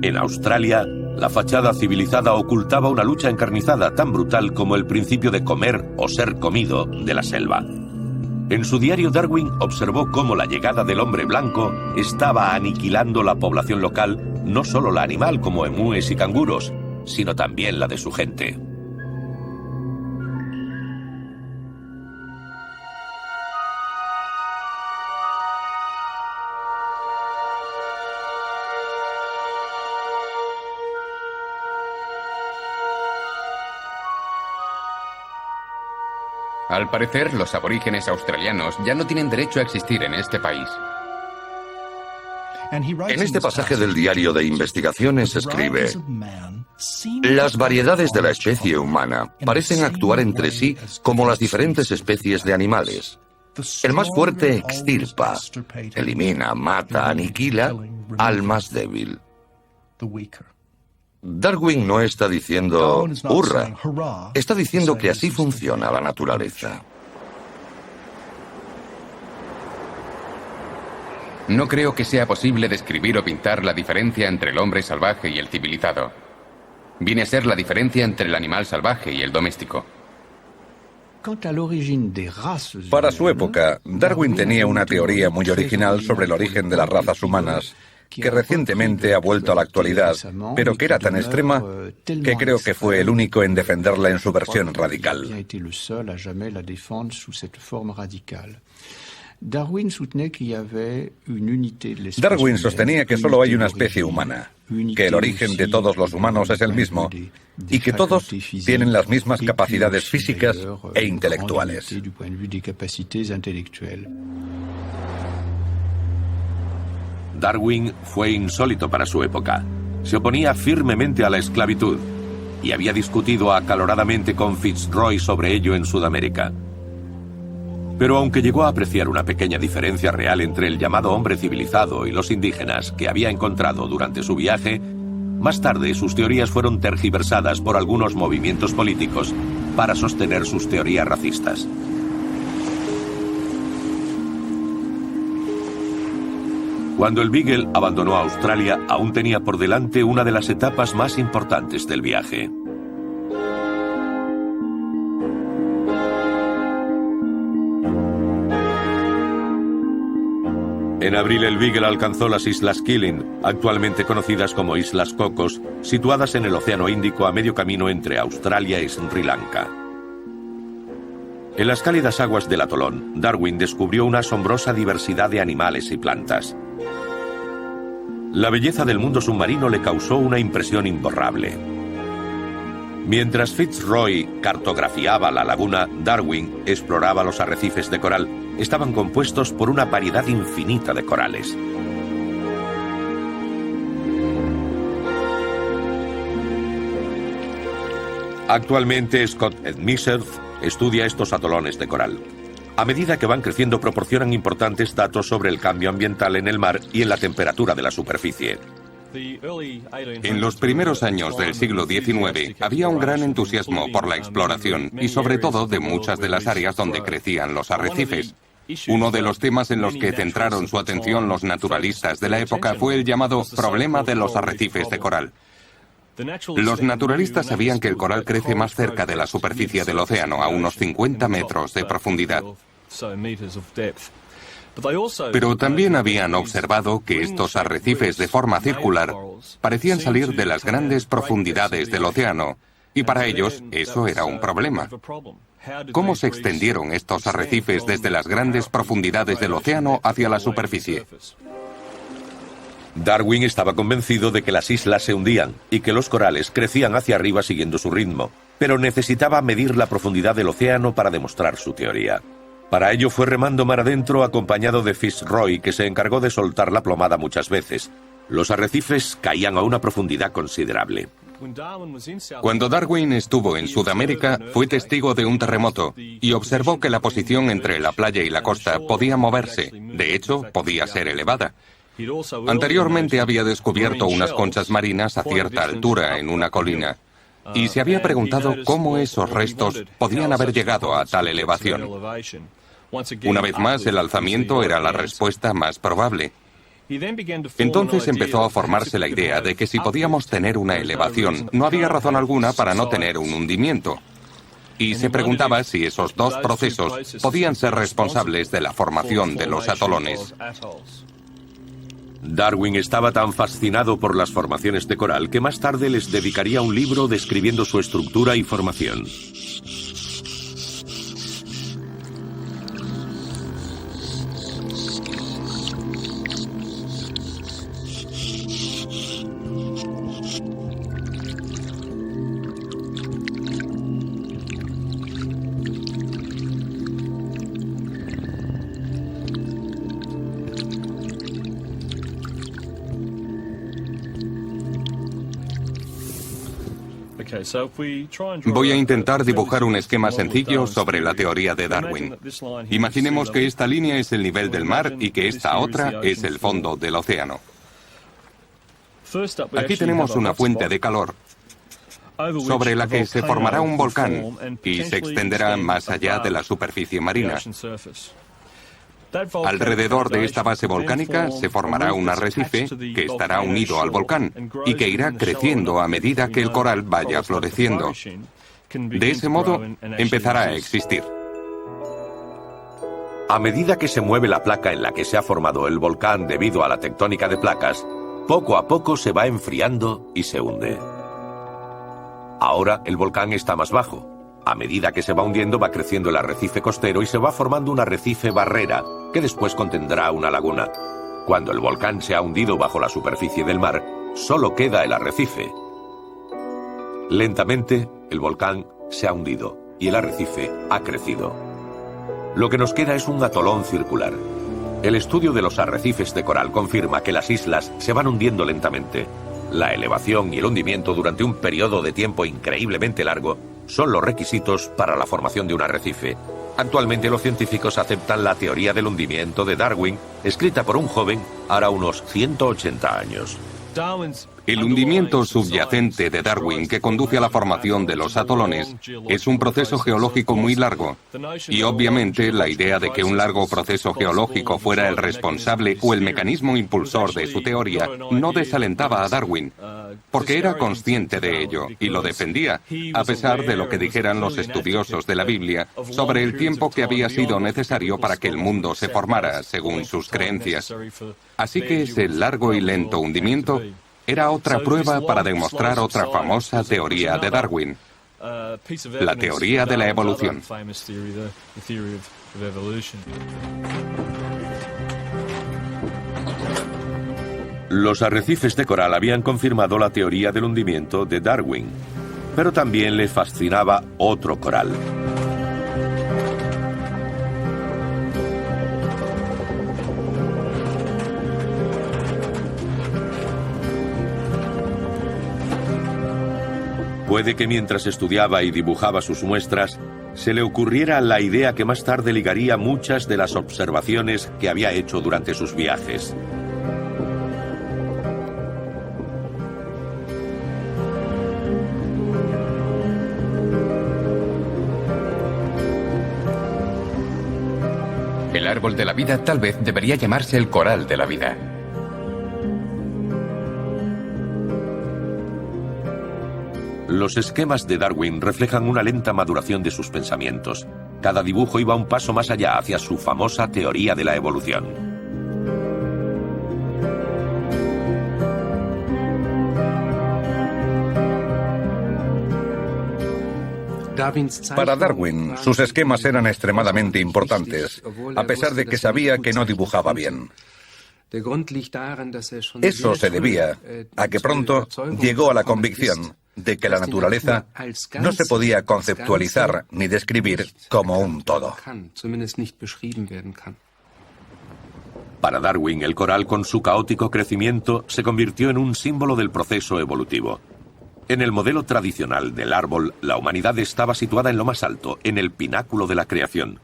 Speaker 1: En Australia, la fachada civilizada ocultaba una lucha encarnizada tan brutal como el principio de comer o ser comido de la selva. En su diario, Darwin observó cómo la llegada del hombre blanco estaba aniquilando la población local, no solo la animal como emúes y canguros, sino también la de su gente.
Speaker 3: Al parecer, los aborígenes australianos ya no tienen derecho a existir en este país.
Speaker 4: En este pasaje del diario de investigaciones escribe: las variedades de la especie humana parecen actuar entre sí como las diferentes especies de animales. El más fuerte extirpa, elimina, mata, aniquila al más débil. Darwin no está diciendo hurra, está diciendo que así funciona la naturaleza.
Speaker 3: No creo que sea posible describir o pintar la diferencia entre el hombre salvaje y el civilizado. Viene a ser la diferencia entre el animal salvaje y el doméstico.
Speaker 7: Para su época, Darwin tenía una teoría muy original sobre el origen de las razas humanas, que recientemente ha vuelto a la actualidad, pero que era tan extrema que creo que fue el único en defenderla en su versión radical. Darwin sostenía que solo hay una especie humana, que el origen de todos los humanos es el mismo y que todos tienen las mismas capacidades físicas e intelectuales.
Speaker 1: Darwin fue insólito para su época. Se oponía firmemente a la esclavitud y había discutido acaloradamente con Fitzroy sobre ello en Sudamérica. Pero aunque llegó a apreciar una pequeña diferencia real entre el llamado hombre civilizado y los indígenas que había encontrado durante su viaje, más tarde sus teorías fueron tergiversadas por algunos movimientos políticos para sostener sus teorías racistas. Cuando el Beagle abandonó Australia, aún tenía por delante una de las etapas más importantes del viaje. En abril el Beagle alcanzó las Islas Killing, actualmente conocidas como Islas Cocos, situadas en el Océano Índico a medio camino entre Australia y Sri Lanka. En las cálidas aguas del atolón, Darwin descubrió una asombrosa diversidad de animales y plantas. La belleza del mundo submarino le causó una impresión imborrable. Mientras Fitzroy cartografiaba la laguna, Darwin exploraba los arrecifes de coral. Estaban compuestos por una variedad infinita de corales. Actualmente Scott Edmisser estudia estos atolones de coral. A medida que van creciendo proporcionan importantes datos sobre el cambio ambiental en el mar y en la temperatura de la superficie.
Speaker 6: En los primeros años del siglo XIX había un gran entusiasmo por la exploración y sobre todo de muchas de las áreas donde crecían los arrecifes. Uno de los temas en los que centraron su atención los naturalistas de la época fue el llamado problema de los arrecifes de coral. Los naturalistas sabían que el coral crece más cerca de la superficie del océano, a unos 50 metros de profundidad. Pero también habían observado que estos arrecifes de forma circular parecían salir de las grandes profundidades del océano, y para ellos eso era un problema. ¿Cómo se extendieron estos arrecifes desde las grandes profundidades del océano hacia la superficie?
Speaker 1: Darwin estaba convencido de que las islas se hundían y que los corales crecían hacia arriba siguiendo su ritmo, pero necesitaba medir la profundidad del océano para demostrar su teoría. Para ello fue remando mar adentro acompañado de Fitzroy, que se encargó de soltar la plomada muchas veces. Los arrecifes caían a una profundidad considerable.
Speaker 6: Cuando Darwin estuvo en Sudamérica, fue testigo de un terremoto y observó que la posición entre la playa y la costa podía moverse. De hecho, podía ser elevada. Anteriormente había descubierto unas conchas marinas a cierta altura en una colina y se había preguntado cómo esos restos podían haber llegado a tal elevación. Una vez más, el alzamiento era la respuesta más probable. Entonces empezó a formarse la idea de que si podíamos tener una elevación, no había razón alguna para no tener un hundimiento. Y se preguntaba si esos dos procesos podían ser responsables de la formación de los atolones.
Speaker 1: Darwin estaba tan fascinado por las formaciones de coral que más tarde les dedicaría un libro describiendo su estructura y formación.
Speaker 6: Voy a intentar dibujar un esquema sencillo sobre la teoría de Darwin. Imaginemos que esta línea es el nivel del mar y que esta otra es el fondo del océano. Aquí tenemos una fuente de calor sobre la que se formará un volcán y se extenderá más allá de la superficie marina. Alrededor de esta base volcánica se formará un arrecife que estará unido al volcán y que irá creciendo a medida que el coral vaya floreciendo. De ese modo, empezará a existir.
Speaker 1: A medida que se mueve la placa en la que se ha formado el volcán debido a la tectónica de placas, poco a poco se va enfriando y se hunde. Ahora el volcán está más bajo. A medida que se va hundiendo va creciendo el arrecife costero y se va formando un arrecife barrera, que después contendrá una laguna. Cuando el volcán se ha hundido bajo la superficie del mar, solo queda el arrecife. Lentamente, el volcán se ha hundido y el arrecife ha crecido. Lo que nos queda es un atolón circular. El estudio de los arrecifes de coral confirma que las islas se van hundiendo lentamente. La elevación y el hundimiento durante un periodo de tiempo increíblemente largo son los requisitos para la formación de un arrecife. Actualmente los científicos aceptan la teoría del hundimiento de Darwin, escrita por un joven hará unos 180 años.
Speaker 6: El hundimiento subyacente de Darwin, que conduce a la formación de los atolones, es un proceso geológico muy largo. Y obviamente la idea de que un largo proceso geológico fuera el responsable o el mecanismo impulsor de su teoría no desalentaba a Darwin, porque era consciente de ello y lo defendía, a pesar de lo que dijeran los estudiosos de la Biblia sobre el tiempo que había sido necesario para que el mundo se formara, según sus creencias. Así que ese largo y lento hundimiento era otra prueba para demostrar otra famosa teoría de Darwin, la teoría de la evolución.
Speaker 1: Los arrecifes de coral habían confirmado la teoría del hundimiento de Darwin, pero también le fascinaba otro coral. Puede que mientras estudiaba y dibujaba sus muestras, se le ocurriera la idea que más tarde ligaría muchas de las observaciones que había hecho durante sus viajes.
Speaker 3: El árbol de la vida tal vez debería llamarse el coral de la vida.
Speaker 1: Los esquemas de Darwin reflejan una lenta maduración de sus pensamientos. Cada dibujo iba un paso más allá hacia su famosa teoría de la evolución.
Speaker 7: Para Darwin, sus esquemas eran extremadamente importantes, a pesar de que sabía que no dibujaba bien. Eso se debía a que pronto llegó a la convicción de que la naturaleza no se podía conceptualizar ni describir como un todo.
Speaker 1: Para Darwin, el coral con su caótico crecimiento se convirtió en un símbolo del proceso evolutivo. En el modelo tradicional del árbol, la humanidad estaba situada en lo más alto, en el pináculo de la creación.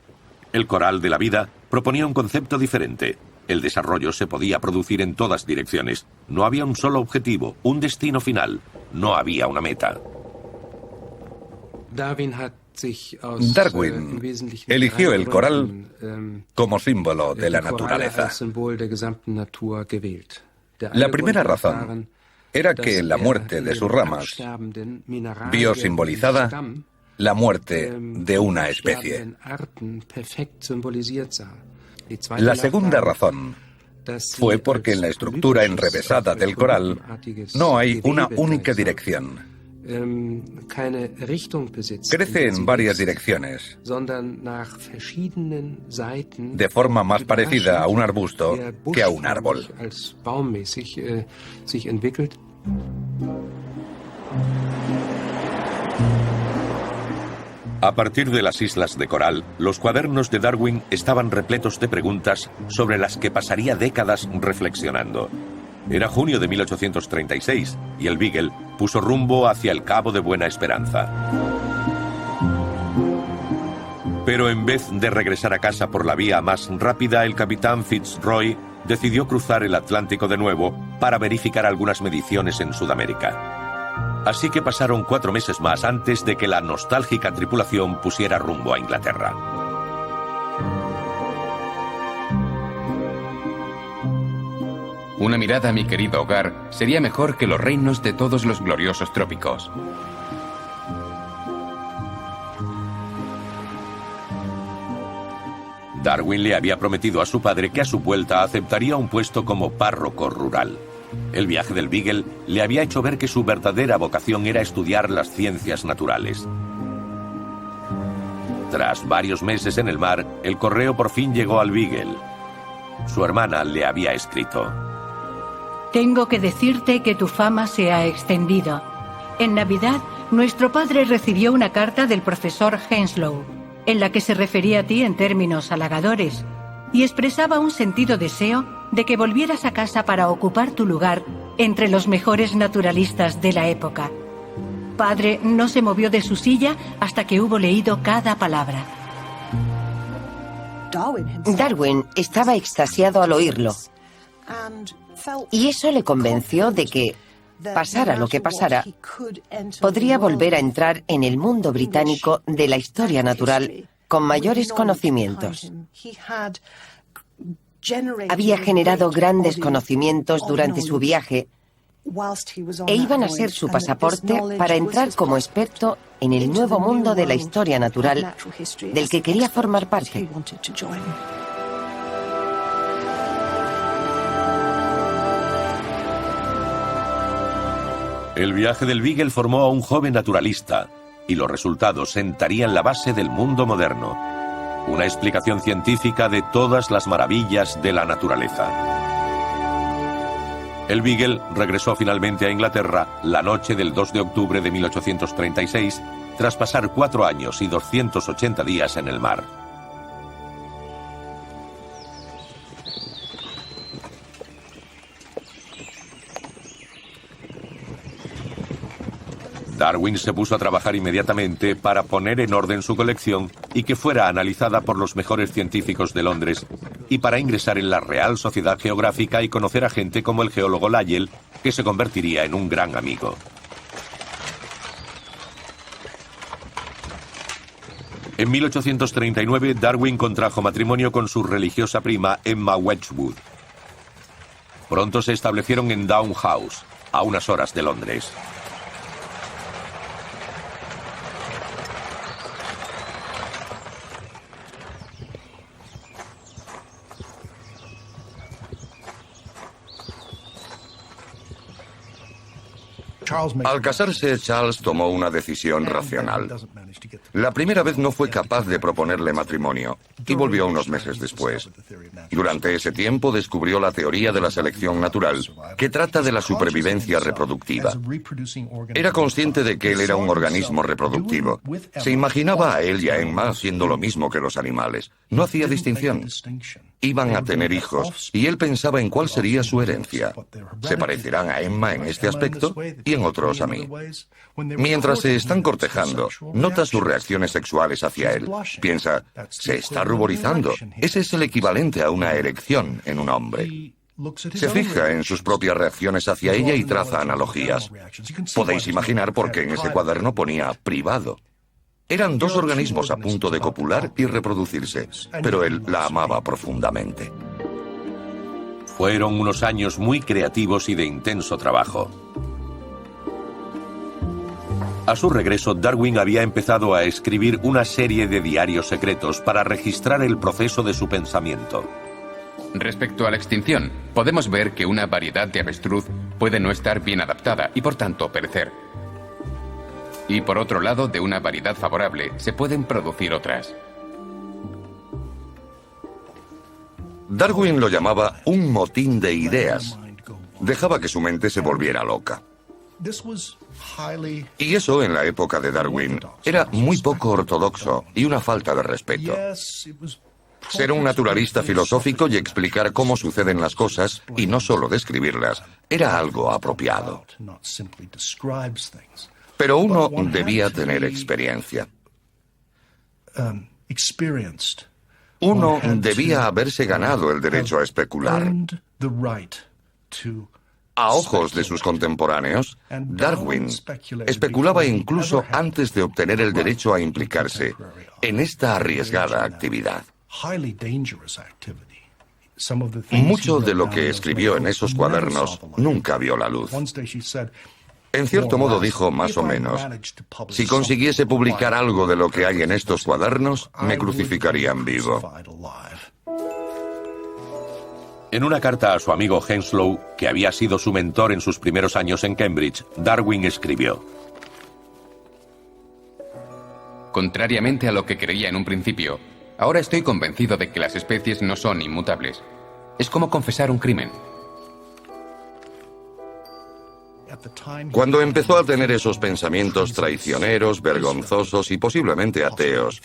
Speaker 1: El coral de la vida proponía un concepto diferente. El desarrollo se podía producir en todas direcciones. No había un solo objetivo, un destino final. No había una meta.
Speaker 7: Darwin eligió el coral como símbolo de la naturaleza. La primera razón era que en la muerte de sus ramas vio simbolizada la muerte de una especie. La segunda razón fue porque en la estructura enrevesada del coral no hay una única dirección. Crece en varias direcciones, de forma más parecida a un arbusto que a un árbol.
Speaker 1: A partir de las islas de coral, los cuadernos de Darwin estaban repletos de preguntas sobre las que pasaría décadas reflexionando. Era junio de 1836 y el Beagle puso rumbo hacia el Cabo de Buena Esperanza. Pero en vez de regresar a casa por la vía más rápida, el capitán Fitzroy decidió cruzar el Atlántico de nuevo para verificar algunas mediciones en Sudamérica. Así que pasaron 4 meses más antes de que la nostálgica tripulación pusiera rumbo a Inglaterra.
Speaker 3: Una mirada a mi querido hogar sería mejor que los reinos de todos los gloriosos trópicos.
Speaker 1: Darwin le había prometido a su padre que a su vuelta aceptaría un puesto como párroco rural. El viaje del Beagle le había hecho ver que su verdadera vocación era estudiar las ciencias naturales. Tras varios meses en el mar, el correo por fin llegó al Beagle. Su hermana le había escrito:
Speaker 9: Tengo que decirte que tu fama se ha extendido. En Navidad, nuestro padre recibió una carta del profesor Henslow, en la que se refería a ti en términos halagadores, y expresaba un sentido deseo de que volvieras a casa para ocupar tu lugar entre los mejores naturalistas de la época. Padre no se movió de su silla hasta que hubo leído cada palabra.
Speaker 2: Darwin estaba extasiado al oírlo, y eso le convenció de que, pasara lo que pasara, podría volver a entrar en el mundo británico de la historia natural con mayores conocimientos. Había generado grandes conocimientos durante su viaje e iban a ser su pasaporte para entrar como experto en el nuevo mundo de la historia natural del que quería formar parte.
Speaker 1: El viaje del Beagle formó a un joven naturalista, y los resultados sentarían la base del mundo moderno. Una explicación científica de todas las maravillas de la naturaleza. El Beagle regresó finalmente a Inglaterra la noche del 2 de octubre de 1836, tras pasar 4 años y 280 días en el mar. Darwin se puso a trabajar inmediatamente para poner en orden su colección y que fuera analizada por los mejores científicos de Londres, y para ingresar en la Real Sociedad Geográfica y conocer a gente como el geólogo Lyell, que se convertiría en un gran amigo. En 1839, Darwin contrajo matrimonio con su religiosa prima Emma Wedgwood. Pronto se establecieron en Down House, a unas horas de Londres.
Speaker 4: Al casarse, Charles tomó una decisión racional. La primera vez no fue capaz de proponerle matrimonio y volvió unos meses después. Durante ese tiempo descubrió la teoría de la selección natural, que trata de la supervivencia reproductiva. Era consciente de que él era un organismo reproductivo. Se imaginaba a él y a Emma haciendo lo mismo que los animales. No hacía distinción. Iban a tener hijos y él pensaba en cuál sería su herencia. Se parecerán a Emma en este aspecto y en otros a mí. Mientras se están cortejando, nota sus reacciones sexuales hacia él. Piensa, se está ruborizando. Ese es el equivalente a una erección en un hombre. Se fija en sus propias reacciones hacia ella y traza analogías. Podéis imaginar por qué en ese cuaderno ponía privado. Eran dos organismos a punto de copular y reproducirse, pero él la amaba profundamente.
Speaker 1: Fueron unos años muy creativos y de intenso trabajo. A su regreso, Darwin había empezado a escribir una serie de diarios secretos para registrar el proceso de su pensamiento.
Speaker 3: Respecto a la extinción, podemos ver que una variedad de avestruz puede no estar bien adaptada y por tanto perecer. Y por otro lado, de una variedad favorable, se pueden producir otras.
Speaker 4: Darwin lo llamaba un motín de ideas. Dejaba que su mente se volviera loca. Y eso, en la época de Darwin, era muy poco ortodoxo y una falta de respeto. Ser un naturalista filosófico y explicar cómo suceden las cosas, y no solo describirlas, era algo apropiado. Pero uno debía tener experiencia. Uno debía haberse ganado el derecho a especular. A ojos de sus contemporáneos, Darwin especulaba incluso antes de obtener el derecho a implicarse en esta arriesgada actividad. Mucho de lo que escribió en esos cuadernos nunca vio la luz. En cierto modo dijo más o menos: si consiguiese publicar algo de lo que hay en estos cuadernos, me crucificarían vivo.
Speaker 1: En una carta a su amigo Henslow, que había sido su mentor en sus primeros años en Cambridge, Darwin escribió:
Speaker 3: contrariamente a lo que creía en un principio, ahora estoy convencido de que las especies no son inmutables. Es como confesar un crimen.
Speaker 4: Cuando empezó a tener esos pensamientos traicioneros, vergonzosos y posiblemente ateos,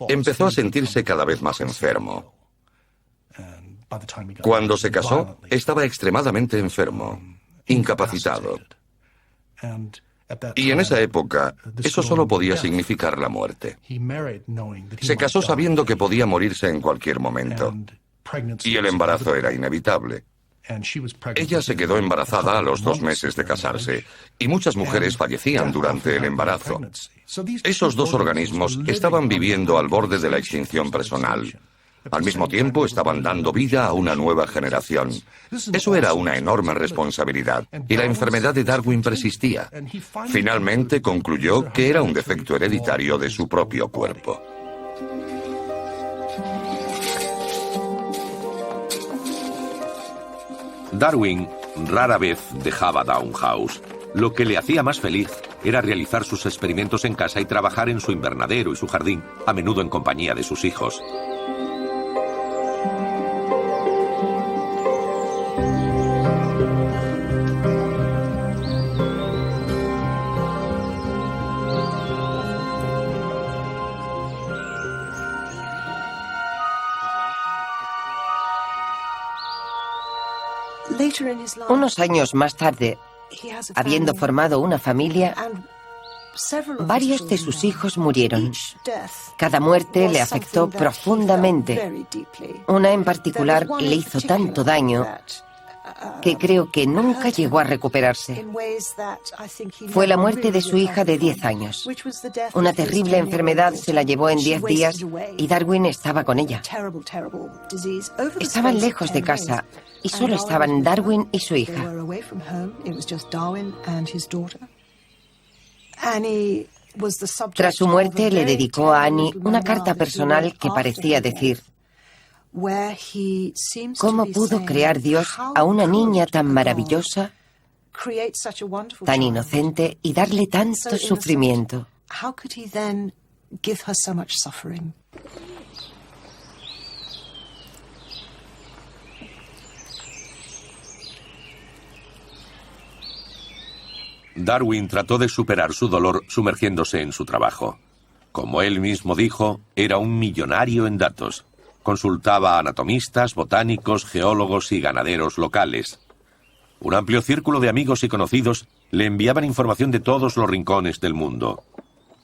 Speaker 4: empezó a sentirse cada vez más enfermo. Cuando se casó, estaba extremadamente enfermo, incapacitado. Y en esa época, eso solo podía significar la muerte. Se casó sabiendo que podía morirse en cualquier momento, y el embarazo era inevitable. Ella se quedó embarazada a los 2 meses de casarse, y muchas mujeres fallecían durante el embarazo. Esos dos organismos estaban viviendo al borde de la extinción personal. Al mismo tiempo, estaban dando vida a una nueva generación. Eso era una enorme responsabilidad, y la enfermedad de Darwin persistía. Finalmente concluyó que era un defecto hereditario de su propio cuerpo.
Speaker 1: Darwin rara vez dejaba Down House. Lo que le hacía más feliz era realizar sus experimentos en casa y trabajar en su invernadero y su jardín, a menudo en compañía de sus hijos.
Speaker 2: Unos años más tarde, habiendo formado una familia, varios de sus hijos murieron. Cada muerte le afectó profundamente. Una en particular le hizo tanto daño que creo que nunca llegó a recuperarse. Fue la muerte de su hija de 10 años. Una terrible enfermedad se la llevó en 10 días y Darwin estaba con ella. Estaban lejos de casa y solo estaban Darwin y su hija. Tras su muerte le dedicó a Annie una carta personal que parecía decir: ¿cómo pudo crear Dios a una niña tan maravillosa, tan inocente y darle tanto sufrimiento?
Speaker 1: Darwin trató de superar su dolor sumergiéndose en su trabajo. Como él mismo dijo, era un millonario en datos. Consultaba a anatomistas, botánicos, geólogos y ganaderos locales. Un amplio círculo de amigos y conocidos le enviaban información de todos los rincones del mundo.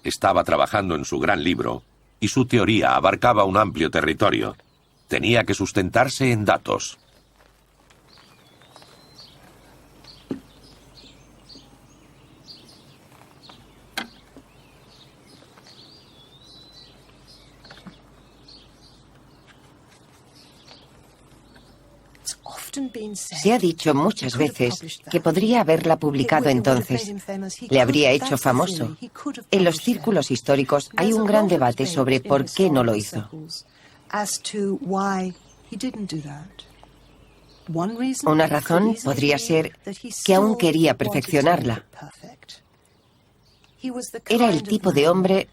Speaker 1: Estaba trabajando en su gran libro y su teoría abarcaba un amplio territorio. Tenía que sustentarse en datos.
Speaker 2: Se ha dicho muchas veces que podría haberla publicado entonces. Le habría hecho famoso. En los círculos históricos hay un gran debate sobre por qué no lo hizo. Una razón podría ser que aún quería perfeccionarla. Era el tipo de hombre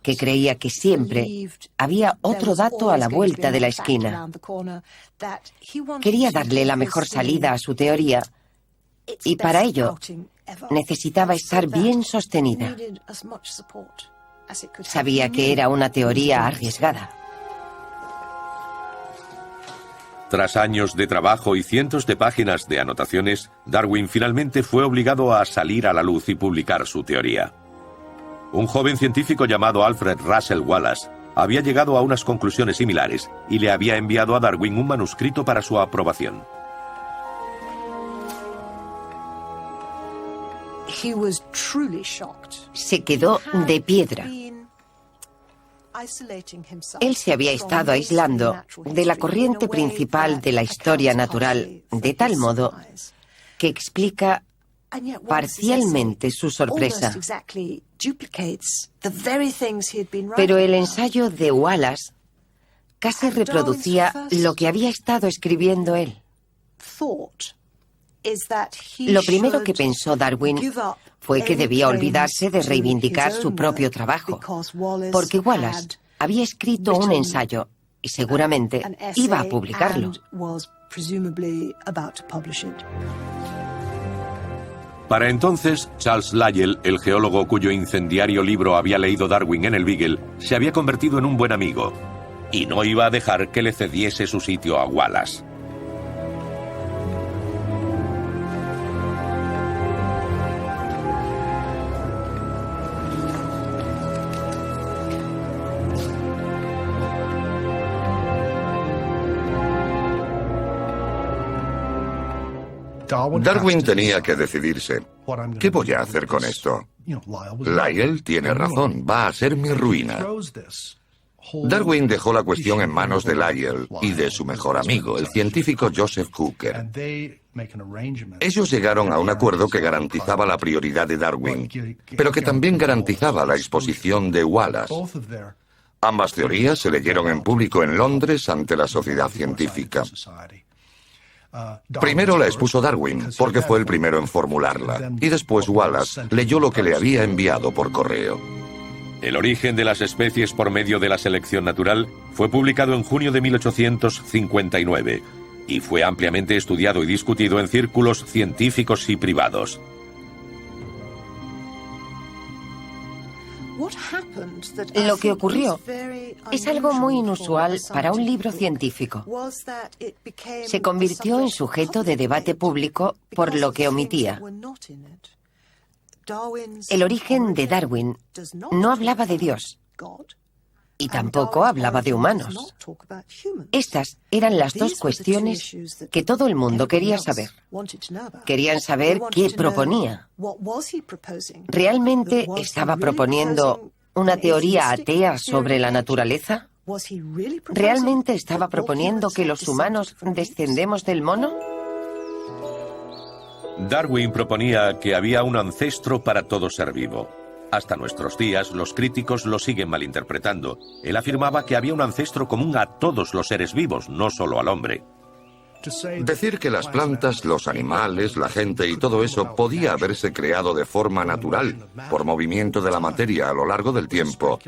Speaker 2: que creía que siempre había otro dato a la vuelta de la esquina. Quería darle la mejor salida a su teoría y para ello necesitaba estar bien sostenida. Sabía que era una teoría arriesgada.
Speaker 1: Tras años de trabajo y cientos de páginas de anotaciones, Darwin finalmente fue obligado a salir a la luz y publicar su teoría. Un joven científico llamado Alfred Russel Wallace había llegado a unas conclusiones similares y le había enviado a Darwin un manuscrito para su aprobación.
Speaker 2: Se quedó de piedra. Él se había estado aislando de la corriente principal de la historia natural de tal modo que explica parcialmente su sorpresa. Pero el ensayo de Wallace casi reproducía lo que había estado escribiendo él. Lo primero que pensó Darwin fue que debía olvidarse de reivindicar su propio trabajo, porque Wallace había escrito un ensayo y seguramente iba a publicarlo.
Speaker 1: Para entonces, Charles Lyell, el geólogo cuyo incendiario libro había leído Darwin en el Beagle, se había convertido en un buen amigo y no iba a dejar que le cediese su sitio a Wallace.
Speaker 4: Darwin tenía que decidirse. ¿Qué voy a hacer con esto? Lyell tiene razón, va a ser mi ruina. Darwin dejó la cuestión en manos de Lyell y de su mejor amigo, el científico Joseph Hooker. Ellos llegaron a un acuerdo que garantizaba la prioridad de Darwin, pero que también garantizaba la exposición de Wallace. Ambas teorías se leyeron en público en Londres ante la sociedad científica. Primero la expuso Darwin, porque fue el primero en formularla, y después Wallace leyó lo que le había enviado por correo.
Speaker 1: El origen de las especies por medio de la selección natural fue publicado en junio de 1859 y fue ampliamente estudiado y discutido en círculos científicos y privados.
Speaker 2: Lo que ocurrió es algo muy inusual para un libro científico. Se convirtió en sujeto de debate público por lo que omitía. El origen de Darwin no hablaba de Dios y tampoco hablaba de humanos. Estas eran las dos cuestiones que todo el mundo quería saber. Querían saber qué proponía. ¿Realmente estaba proponiendo una teoría atea sobre la naturaleza? ¿Realmente estaba proponiendo que los humanos descendemos del mono?
Speaker 1: Darwin proponía que había un ancestro para todo ser vivo. Hasta nuestros días, los críticos lo siguen malinterpretando. Él afirmaba que había un ancestro común a todos los seres vivos, no solo al hombre.
Speaker 4: Decir que las plantas, los animales, la gente y todo eso podía haberse creado de forma natural, por movimiento de la materia a lo largo del tiempo,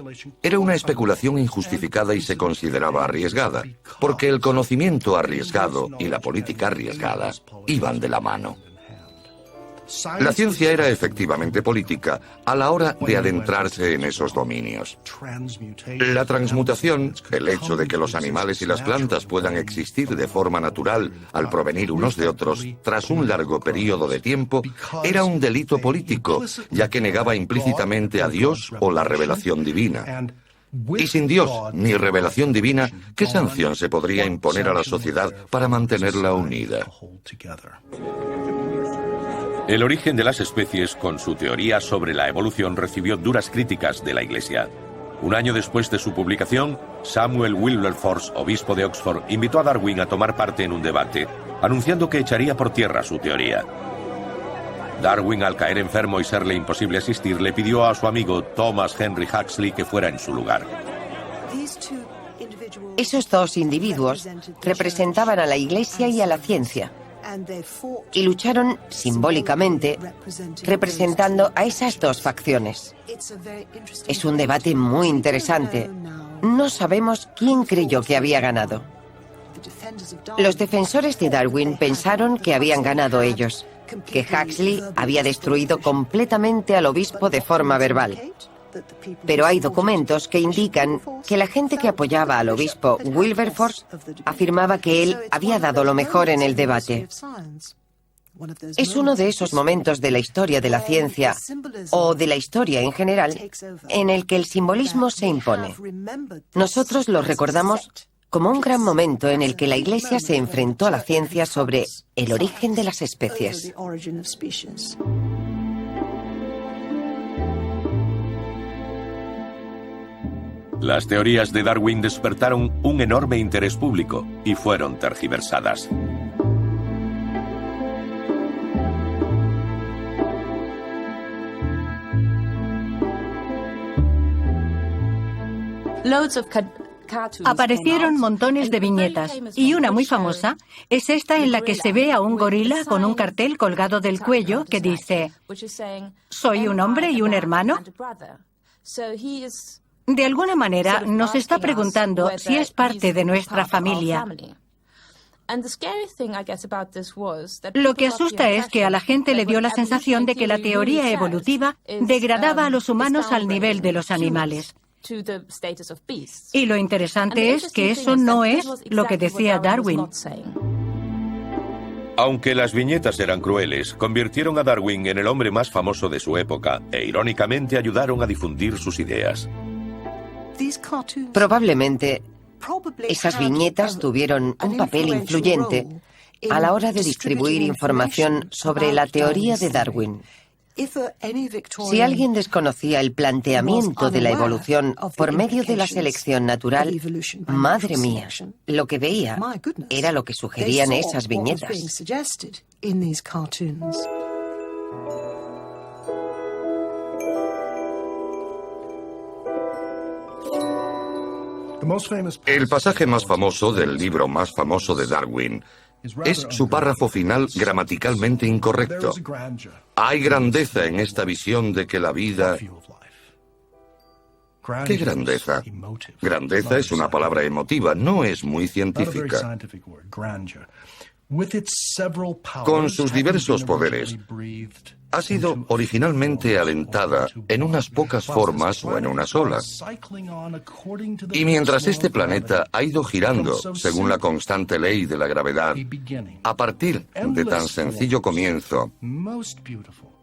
Speaker 4: era una especulación injustificada y se consideraba arriesgada, porque el conocimiento arriesgado y la política arriesgada iban de la mano. La ciencia era efectivamente política a la hora de adentrarse en esos dominios. La transmutación, el hecho de que los animales y las plantas puedan existir de forma natural al provenir unos de otros tras un largo periodo de tiempo, era un delito político, ya que negaba implícitamente a Dios o la revelación divina. Y sin Dios ni revelación divina, ¿qué sanción se podría imponer a la sociedad para mantenerla unida?
Speaker 1: El origen de las especies, con su teoría sobre la evolución, recibió duras críticas de la Iglesia. Un año después de su publicación, Samuel Wilberforce, obispo de Oxford, invitó a Darwin a tomar parte en un debate, anunciando que echaría por tierra su teoría. Darwin, al caer enfermo y serle imposible asistir, le pidió a su amigo Thomas Henry Huxley que fuera en su lugar.
Speaker 2: Esos dos individuos representaban a la Iglesia y a la ciencia, y lucharon simbólicamente representando a esas dos facciones. Es un debate muy interesante. No sabemos quién creyó que había ganado. Los defensores de Darwin pensaron que habían ganado ellos, que Huxley había destruido completamente al obispo de forma verbal. Pero hay documentos que indican que la gente que apoyaba al obispo Wilberforce afirmaba que él había dado lo mejor en el debate. Es uno de esos momentos de la historia de la ciencia, o de la historia en general, en el que el simbolismo se impone. Nosotros lo recordamos como un gran momento en el que la Iglesia se enfrentó a la ciencia sobre el origen de las especies.
Speaker 1: Las teorías de Darwin despertaron un enorme interés público y fueron tergiversadas.
Speaker 9: Aparecieron montones de viñetas, y una muy famosa es esta en la que se ve a un gorila con un cartel colgado del cuello que dice: «Soy un hombre y un hermano». De alguna manera nos está preguntando si es parte de nuestra familia. Lo que asusta es que a la gente le dio la sensación de que la teoría evolutiva degradaba a los humanos al nivel de los animales. Y lo interesante es que eso no es lo que decía Darwin.
Speaker 1: Aunque las viñetas eran crueles, convirtieron a Darwin en el hombre más famoso de su época e irónicamente ayudaron a difundir sus ideas.
Speaker 2: Probablemente esas viñetas tuvieron un papel influyente a la hora de distribuir información sobre la teoría de Darwin. Si alguien desconocía el planteamiento de la evolución por medio de la selección natural, madre mía, lo que veía era lo que sugerían esas viñetas.
Speaker 4: El pasaje más famoso del libro más famoso de Darwin es su párrafo final gramaticalmente incorrecto. Hay grandeza en esta visión de que la vida... ¿Qué grandeza? Grandeza es una palabra emotiva, no es muy científica. Con sus diversos poderes, ha sido originalmente alentada en unas pocas formas o en una sola. Y mientras este planeta ha ido girando según la constante ley de la gravedad, a partir de tan sencillo comienzo,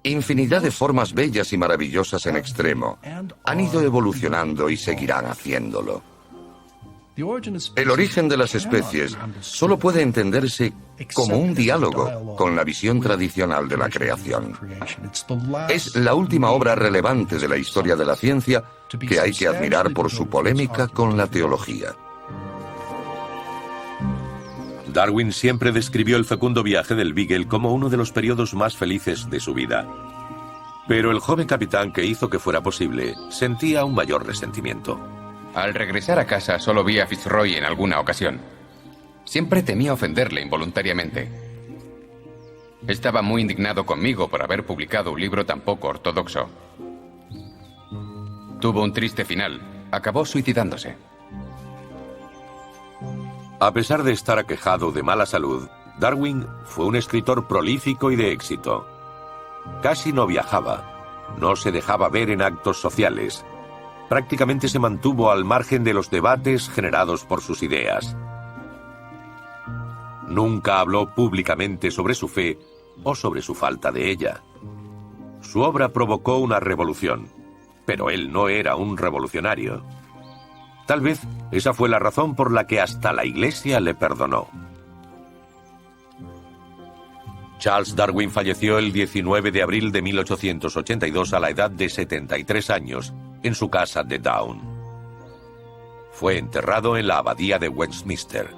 Speaker 4: infinidad de formas bellas y maravillosas en extremo han ido evolucionando y seguirán haciéndolo. El origen de las especies solo puede entenderse como un diálogo con la visión tradicional de la creación. Es la última obra relevante de la historia de la ciencia que hay que admirar por su polémica con la teología.
Speaker 1: Darwin siempre describió el fecundo viaje del Beagle como uno de los periodos más felices de su vida. Pero el joven capitán que hizo que fuera posible sentía un mayor resentimiento.
Speaker 3: Al regresar a casa solo vi a Fitzroy en alguna ocasión. Siempre temía ofenderle involuntariamente. Estaba muy indignado conmigo por haber publicado un libro tan poco ortodoxo. Tuvo un triste final. Acabó suicidándose.
Speaker 1: A pesar de estar aquejado de mala salud, Darwin fue un escritor prolífico y de éxito. Casi no viajaba, no se dejaba ver en actos sociales. Prácticamente se mantuvo al margen de los debates generados por sus ideas. Nunca habló públicamente sobre su fe o sobre su falta de ella. Su obra provocó una revolución, pero él no era un revolucionario. Tal vez esa fue la razón por la que hasta la Iglesia le perdonó. Charles Darwin falleció el 19 de abril de 1882 a la edad de 73 años, en su casa de Down. Fue enterrado en la abadía de Westminster.